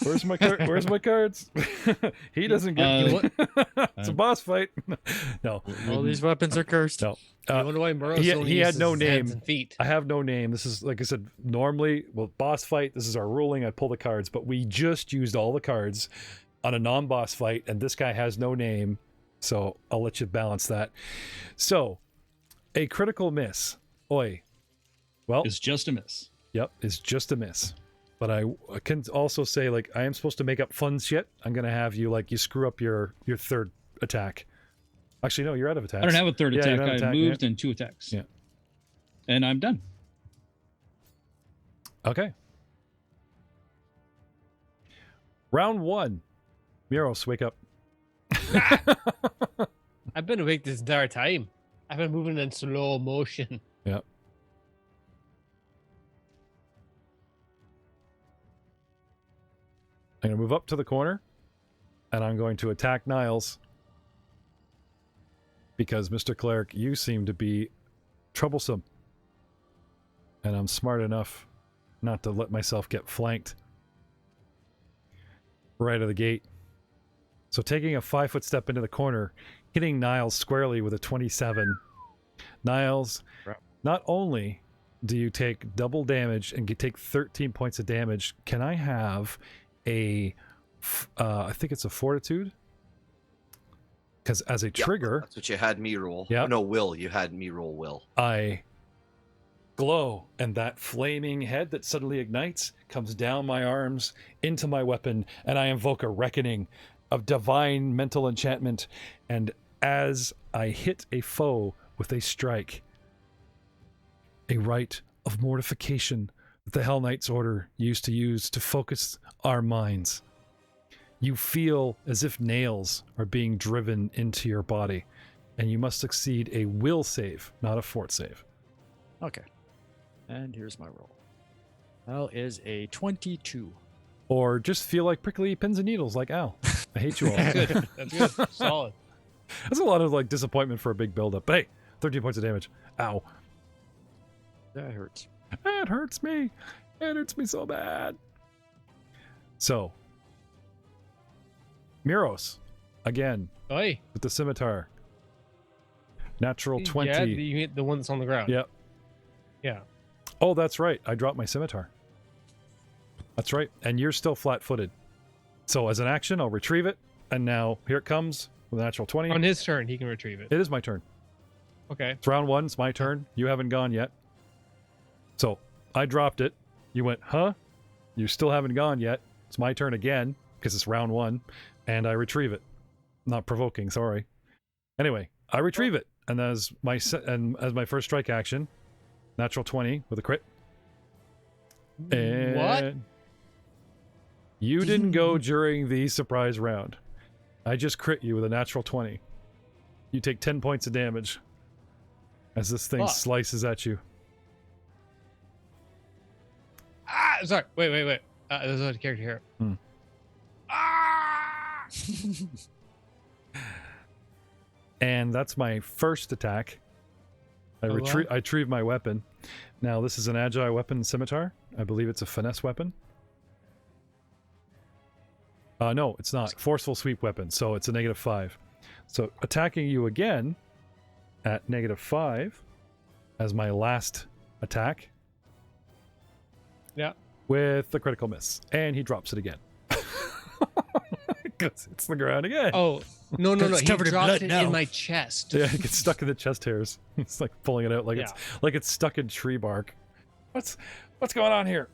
Where's my where's my cards? He doesn't get it's a boss fight. No. All these weapons are cursed. No. I wonder why Murrow he only had uses no his hands name. and feet. I have no name. This is, like I said, normally, well, boss fight, this is our ruling. I pull the cards, but we just used all the cards on a non-boss fight, and this guy has no name, so I'll let you balance that. So, a critical miss. Oi. Well, It's just a miss. yep, it's just a miss. But I can also say, like, I am supposed to make up fun shit. I'm going to have you, like, you screw up your third attack. Actually, no, you're out of attacks. I don't have a third Yeah, you attack. don't have I attack, moved and 2 attacks. Yeah. And I'm done. Okay. Round 1. Miros, wake up. I've been awake this entire time. I've been moving in slow motion. Yep. I'm going to move up to the corner, and I'm going to attack Niles. Because, Mr. Cleric, you seem to be troublesome. And I'm smart enough not to let myself get flanked right out of the gate. So taking a 5-foot step into the corner, hitting Niles squarely with a 27. Niles, not only do you take double damage and you take 13 points of damage, can I have I think it's a fortitude? Because as a trigger, That's what you had me roll. Yeah. No, Will. You had me roll Will. I glow, and that flaming head that suddenly ignites comes down my arms into my weapon, and I invoke a reckoning of divine mental enchantment. And as I hit a foe with a strike, a rite of mortification that the Hell Knights Order used to use to focus our minds. You feel as if nails are being driven into your body, and you must succeed a will save, not a fort save. Okay. And here's my roll. Al is a 22. Or just feel like prickly pins and needles like Al. I hate you all. That's good. That's good. Solid. That's a lot of like disappointment for a big buildup. But hey, 13 points of damage. Ow. That hurts. That hurts me. It hurts me so bad. So, Miros, again, Oi. with the scimitar. Natural 20. Yeah, you hit the one that's on the ground. Yep. Yeah. Oh, that's right. I dropped my scimitar. That's right. And you're still flat-footed. So as an action, I'll retrieve it. And now here it comes with a natural 20. On his turn, he can retrieve it. It is my turn. Okay. It's round 1. It's my turn. You haven't gone yet. So I dropped it. You went, huh? You still haven't gone yet. It's my turn again because it's round 1. And I retrieve it. Not provoking, sorry. Anyway, I retrieve it. And as my first strike action, natural 20 with a crit. And What? you didn't go during the surprise round. I just crit you with a natural 20. You take 10 points of damage as this thing Fuck. slices at you. Ah, sorry. Wait. There's a character here. Ah! And that's my first attack. I Oh, wow. retrieve my weapon. Now this is an agile weapon scimitar. I believe it's a finesse weapon. No, it's not. Forceful sweep weapon, so it's a -5. So attacking you again at -5 as my last attack. Yeah. With the critical miss. And he drops it again. Because it's the ground again. Oh, no. It's He covered in dropped blood it now. in my chest. Yeah, it gets stuck in the chest hairs. It's like pulling it out like Yeah. it's stuck in tree bark. What's going on here?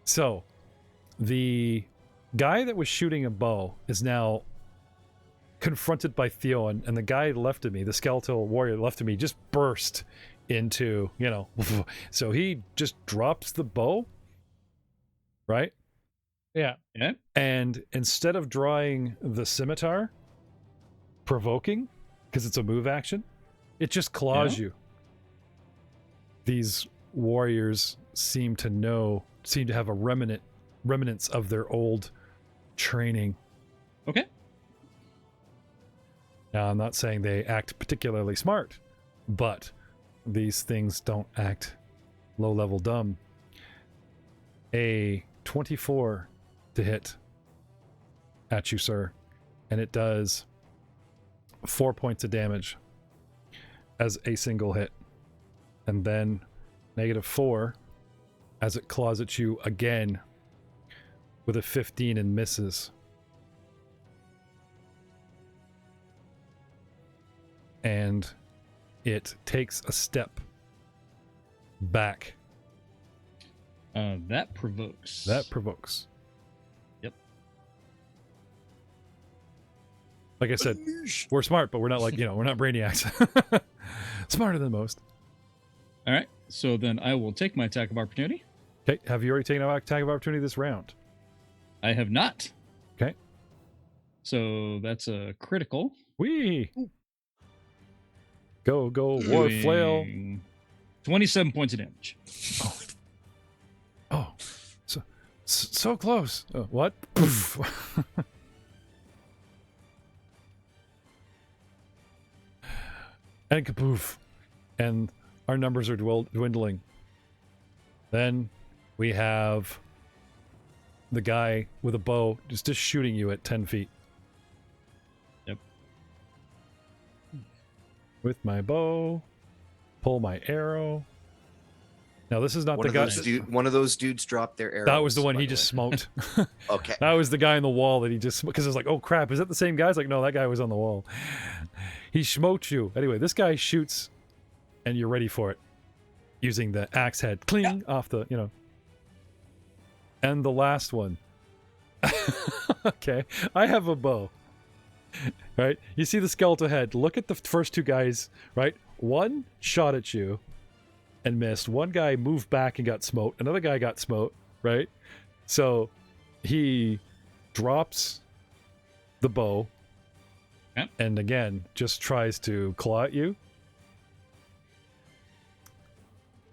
So, the guy that was shooting a bow is now confronted by Theon, and the guy left of me, the skeletal warrior left of me, just burst into, so he just drops the bow, right? Yeah. Yeah. And instead of drawing the scimitar, provoking, because it's a move action, it just claws you. These warriors seem to have a remnants of their old training. Okay. Now, I'm not saying they act particularly smart, but these things don't act low-level dumb. A 24 to hit at you, sir, and it does 4 points of damage as a single hit, and then -4 as it claws at you again with a 15 and misses. And it takes a step back. That provokes. That provokes. Yep. Like I said, we're smart, but we're not we're not brainiacs. Smarter than most. All right. So then I will take my attack of opportunity. Okay, have you already taken an attack of opportunity this round? I have not. Okay. So that's a critical. Whee! Go, war flail. Doing 27 points of damage. Oh, so close. What? Poof. And kapoof. And our numbers are dwindling. Then we have the guy with a bow just shooting you at 10 feet. Yep. With my bow, pull my arrow. Now this is not One the of guy. those one of those dudes dropped their arrow. That was the one he just smoked. Okay. That was the guy on the wall that he just, because it's like, oh crap, is that the same guy? It's like, no, that guy was on the wall. He smoked you. Anyway, this guy shoots, and you're ready for it, using the axe head, cling off the, And the last one. Okay, I have a bow. Right, you see the skeletal head. Look at the first two guys. Right, one shot at you and missed. One guy moved back and got smote. Another guy got smote, right? So he drops the bow. Yep. And again, just tries to claw at you.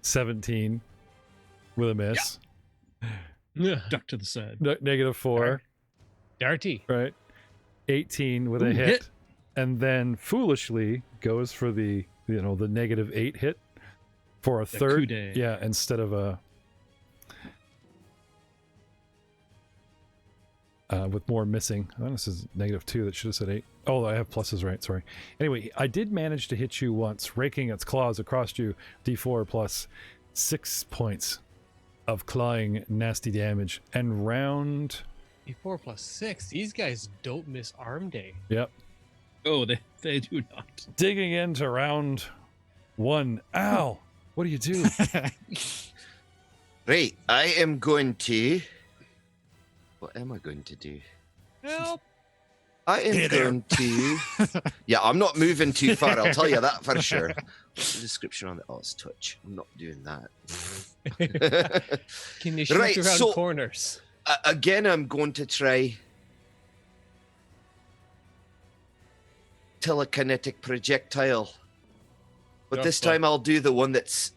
17 with a miss. Duck to the side. -4. Dirty. Right. 18 with a Ooh, hit. And then foolishly goes for the -8 hit for a The third. coup de. Yeah, instead of a with more missing. Oh, this is -2. That should have said 8. Oh, I have pluses, right? Sorry. Anyway, I did manage to hit you once, raking its claws across you. D4 plus 6 points of clawing nasty damage. And round... D4 plus 6. These guys don't miss arm day. Yep. Oh, they do not. Digging into round 1. Ow! What do you do? Right, I am going to... What am I going to do? Help! I am Hey there. going to... Yeah, I'm not moving too far, I'll tell you that for sure. What's the description on it? Oh, it's touch. I'm not doing that. Can you shoot Right, around so- corners? Again, I'm going to try telekinetic projectile. But Yeah, this fine. time I'll do the one that's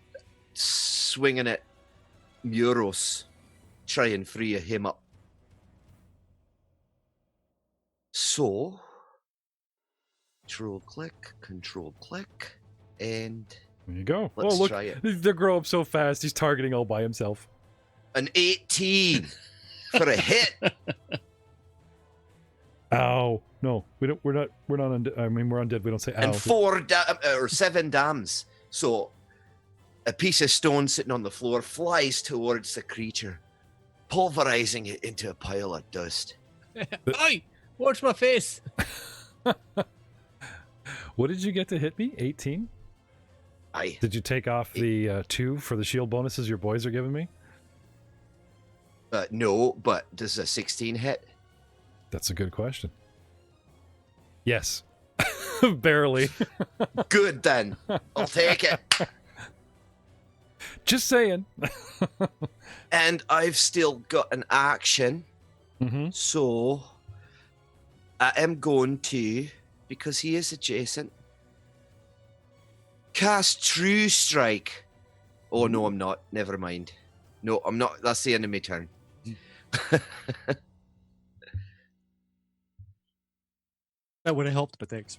swinging at Muros. Try and free him up. So, control click, and There you go. Let's oh, look. try it. They grow up so fast. He's targeting all by himself. an 18 for a hit. Ow. No, we don't. We're not undead. I mean, we're undead. We don't say ow. And 7 dams. So a piece of stone sitting on the floor flies towards the creature, pulverizing it into a pile of dust. Oi! Watch my face! What did you get to hit me? 18? Aye. Did you take off the 2 for the shield bonuses your boys are giving me? No, but does a 16 hit? That's a good question. Yes. Barely. Good then. I'll take it. Just saying. And I've still got an action. Mm-hmm. So I am going to, because he is adjacent, cast True Strike. Oh no, I'm not. Never mind. No, I'm not. That's the enemy turn. That would have helped, but thanks.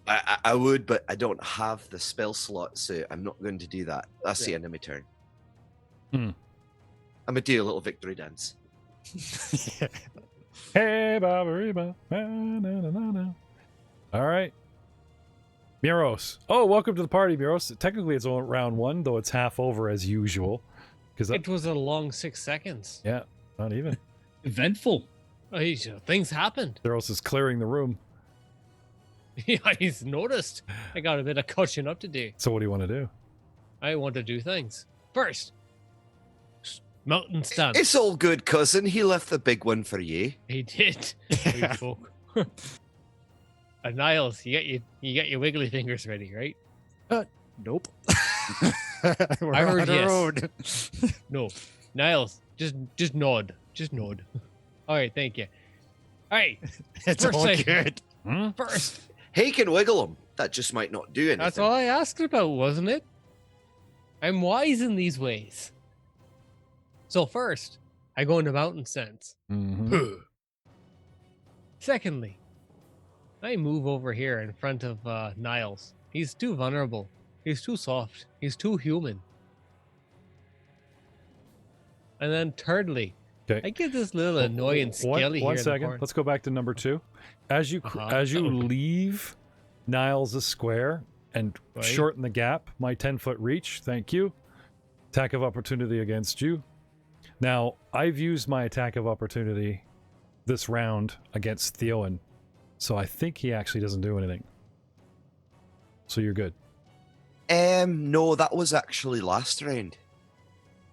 I would, but I don't have the spell slot, so I'm not going to do that. That's the Yeah. enemy turn. Hmm. I'm gonna do a little victory dance. Hey, Barbariba. All right. Muros. Oh, welcome to the party, Muros. Technically, it's only round 1, though it's half over as usual. Because It was a long 6 seconds. yeah, not even. Eventful. Oh, things happened. Theros is clearing the room. Yeah, he's noticed. I got a bit of catching up to do. So what do you want to do? I want to do things. First, mountain stance. It's all good, cousin. He left the big one for you. He did. Big folk. Niles, you get your wiggly fingers ready, right? Nope. I heard yes. road. No, Niles, just nod. Just nod. All right, thank you. All right, It's First all thing. good. Hmm? first. He can wiggle him. That just might not do anything. That's all I asked about, wasn't it? I'm wise in these ways. So first, I go into mountain sense. Mhm. Secondly, I move over here in front of Niles. He's too vulnerable. He's too soft. He's too human. And then thirdly, Okay. I get this little annoying skelly here One in the second. corner. Let's go back to number 2. As you Uh-huh. leave Niles' square and Right. shorten the gap, my 10-foot reach. Thank you. Attack of opportunity against you. Now I've used my attack of opportunity this round against Theowen, so I think he actually doesn't do anything. So you're good. No, that was actually last round.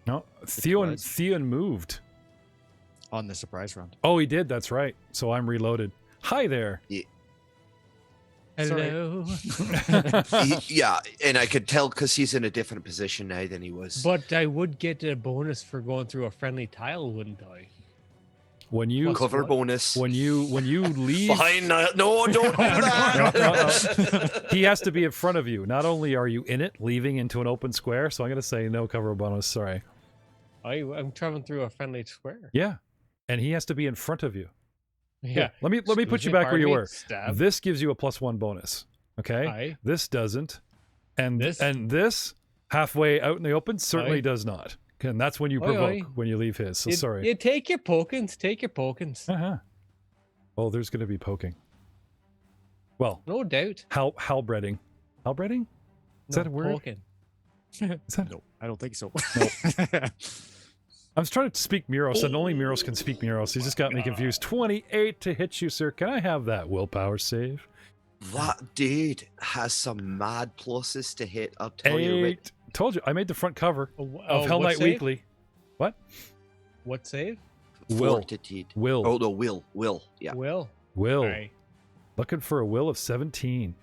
No, was. Theowen moved. On the surprise round. Oh, he did. That's right. So I'm reloaded. Hi there. Hello. Yeah, and I could tell because he's in a different position now than he was. But I would get a bonus for going through a friendly tile, wouldn't I? When you Cover bonus. when you leave, Fine. No, don't do that. he has to be in front of you. Not only are you in it, leaving into an open square, so I'm going to say no cover bonus. Sorry. I'm traveling through a friendly square. Yeah, and he has to be in front of you. Yeah. Let me put Excuse you me, back where you pardon me, were. Stab. This gives you a +1 bonus. Okay. Aye. This doesn't, and This? this halfway out in the open certainly Aye. does not. And that's when you Aye, provoke aye. when you leave his. So You- sorry. You take your pokins. Take your pokins. Uh-huh. Oh, there's going to be poking. Well, No doubt. halbreading. Halbreading? Is that a word? Poking. Is that? No, I don't think so. I was trying to speak Muros, and only Muros can speak Muros. He's just got me confused. 28 to hit you, sir. Can I have that willpower save? That dude has some mad pluses to hit. I'll tell you. 8. Told you. I made the front cover of Hell what Knight save? Weekly. What? What save? Will. Fortitude. Will. Oh no, will. Yeah. Will. Will. Aye. Looking for a will of 17.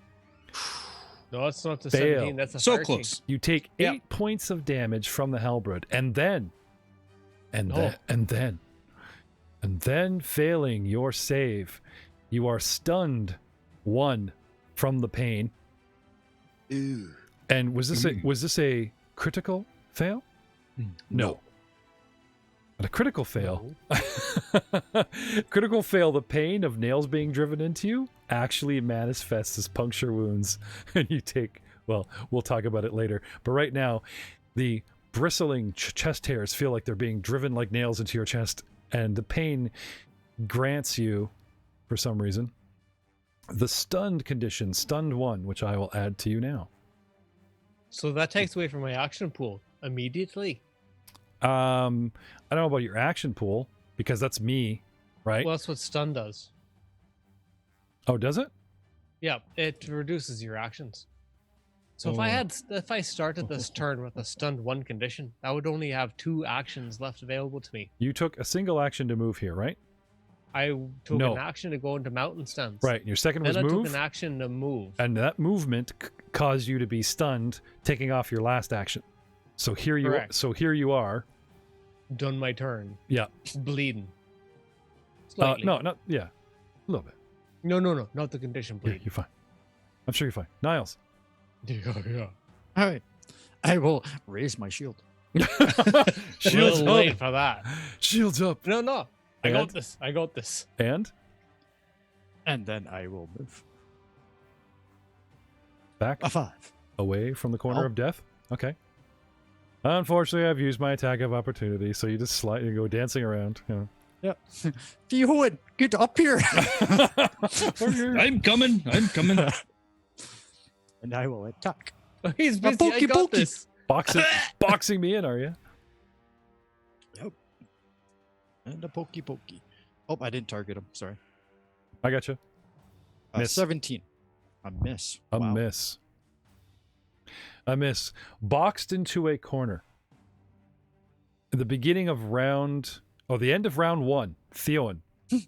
No, it's not the Fail. 17. That's a So 13. close. You take Yep. 8 points of damage from the Halberd, and then failing your save, you are stunned 1 from the pain. Ooh. And was this a critical fail? No. But a critical fail. Critical fail, the pain of nails being driven into you actually manifests as puncture wounds. And you take, well, we'll talk about it later. But right now, the bristling chest hairs feel like they're being driven like nails into your chest. And the pain grants you, for some reason, the stunned condition, stunned 1, which I will add to you now. So that takes away from my action pool immediately. I don't know about your action pool, because that's me, right? Well, that's what stun does. Oh, does it? Yeah, it reduces your actions. So Oh. if I started this turn with a stunned 1 condition, I would only have 2 actions left available to me. You took a single action to move here, right? I took No. an action to go into mountain stance. Right. Your second Then was I move, took an action to move. and that movement caused you to be stunned, taking off your last action. So here you Correct. are. Done my turn. Yeah. Bleeding. Slightly. No, not yeah, a little bit. No, not the condition Yeah, bleed. you're fine. I'm sure you're fine. Niles. Yeah. All right. I will raise my shield. Shields Little late up. for that. Shields up. No. I And? got this. I got this. And And then I will move. back A 5. away from the corner Oh. of death. Okay. Unfortunately, I've used my attack of opportunity, so you just slide and go dancing around. You know. Yep. Theowen, get up here. I'm coming. And I will attack. He's busy. pokey, I got pokey. this. Boxing me in, are you? And a pokey. Oh, I didn't target him. Sorry. I got you. Miss. 17. A miss. A Wow. miss. A miss. Boxed into a corner. At the beginning of the end of round 1, Theowen. Do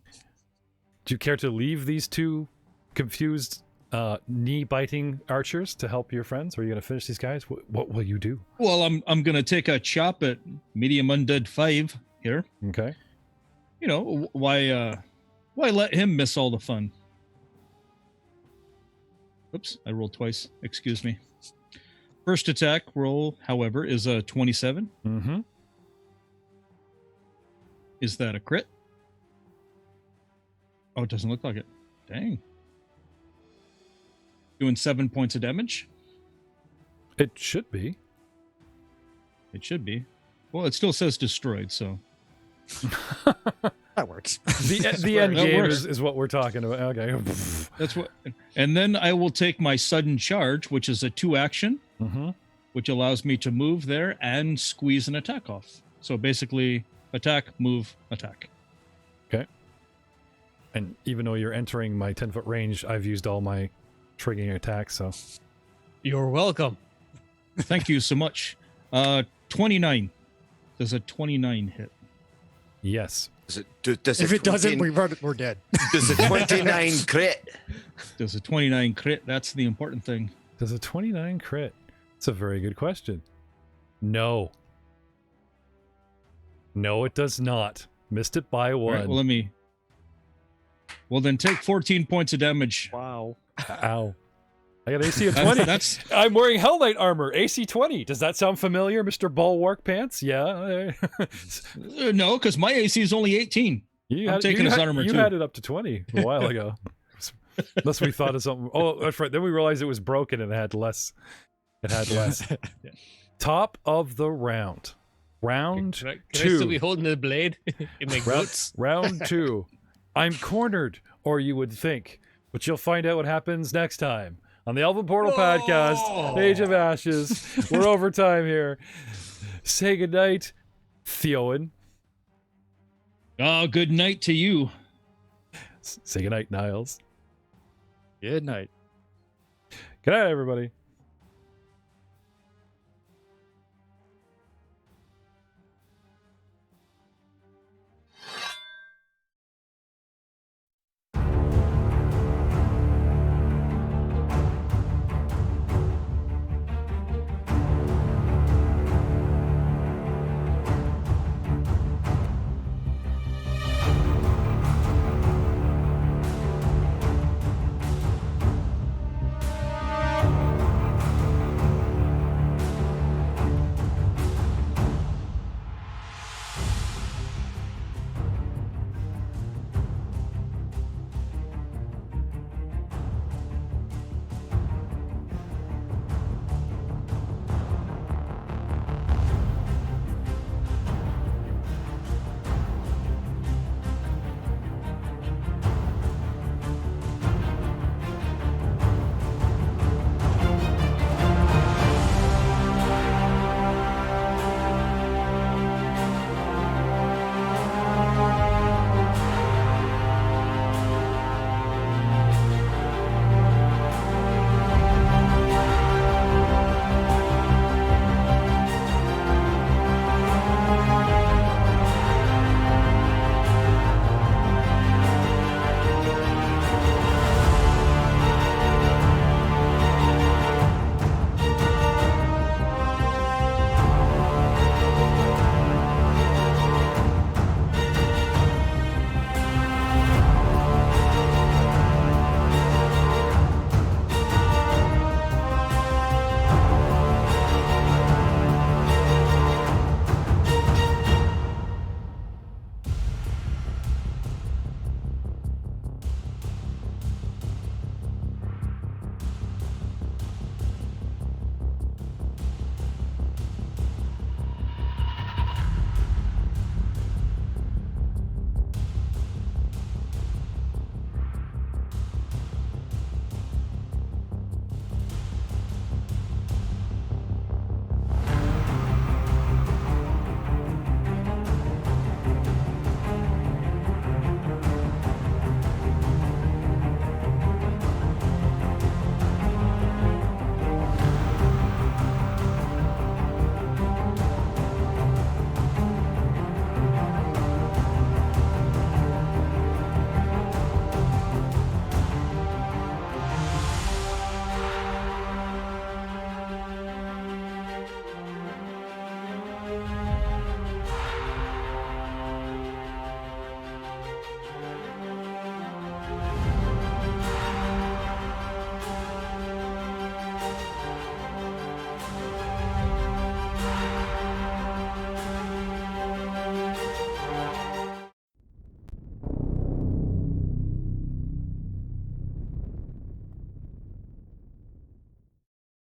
you care to leave these 2 confused, knee-biting archers to help your friends? Or are you going to finish these guys? What will you do? Well, I'm gonna take a chop at medium undead 5 here. Okay. You know, why let him miss all the fun? Oops, I rolled twice. Excuse me. First attack roll, however, is a 27. Mm-hmm. Is that a crit? Oh, it doesn't look like it. Dang. Doing 7 points of damage. It should be. It should be. Well, it still says destroyed, so. That works. The end That game works. is what we're talking about. Okay. That's what. And then I will take my sudden charge, which is a 2 action, Mm-hmm. which allows me to move there and squeeze an attack off. So basically, attack, move, attack. And even though you're entering my 10-foot range, I've used all my triggering attacks, so. You're welcome. Thank you so much. 29. Does a 29 hit? Yes. Does If it doesn't, 20 we're dead. does a 29 crit? Does a 29 crit? That's the important thing. Does a 29 crit? It's a very good question. No. No, it does not. Missed it by All one. right, well, then take 14 points of damage. Wow. Ow. I got AC of 20. That's I'm wearing Hellknight armor, AC 20. Does that sound familiar, Mr. Bulwark Pants? Yeah. no, because my AC is only 18. I'm taking his armor you too. had it up to 20 a while ago. Unless we thought of something. Oh, that's right. Then we realized it was broken and it had less. It had less. Yeah. Top of the round. Round Can I two. still be holding the blade in my guts? Round 2. I'm cornered, or you would think. But you'll find out what happens next time on the Elven Portal Podcast, Age of Ashes. We're over time here. Say goodnight, Theowen. Oh, good night to you. Say goodnight, Niles. Good night. Good night, everybody.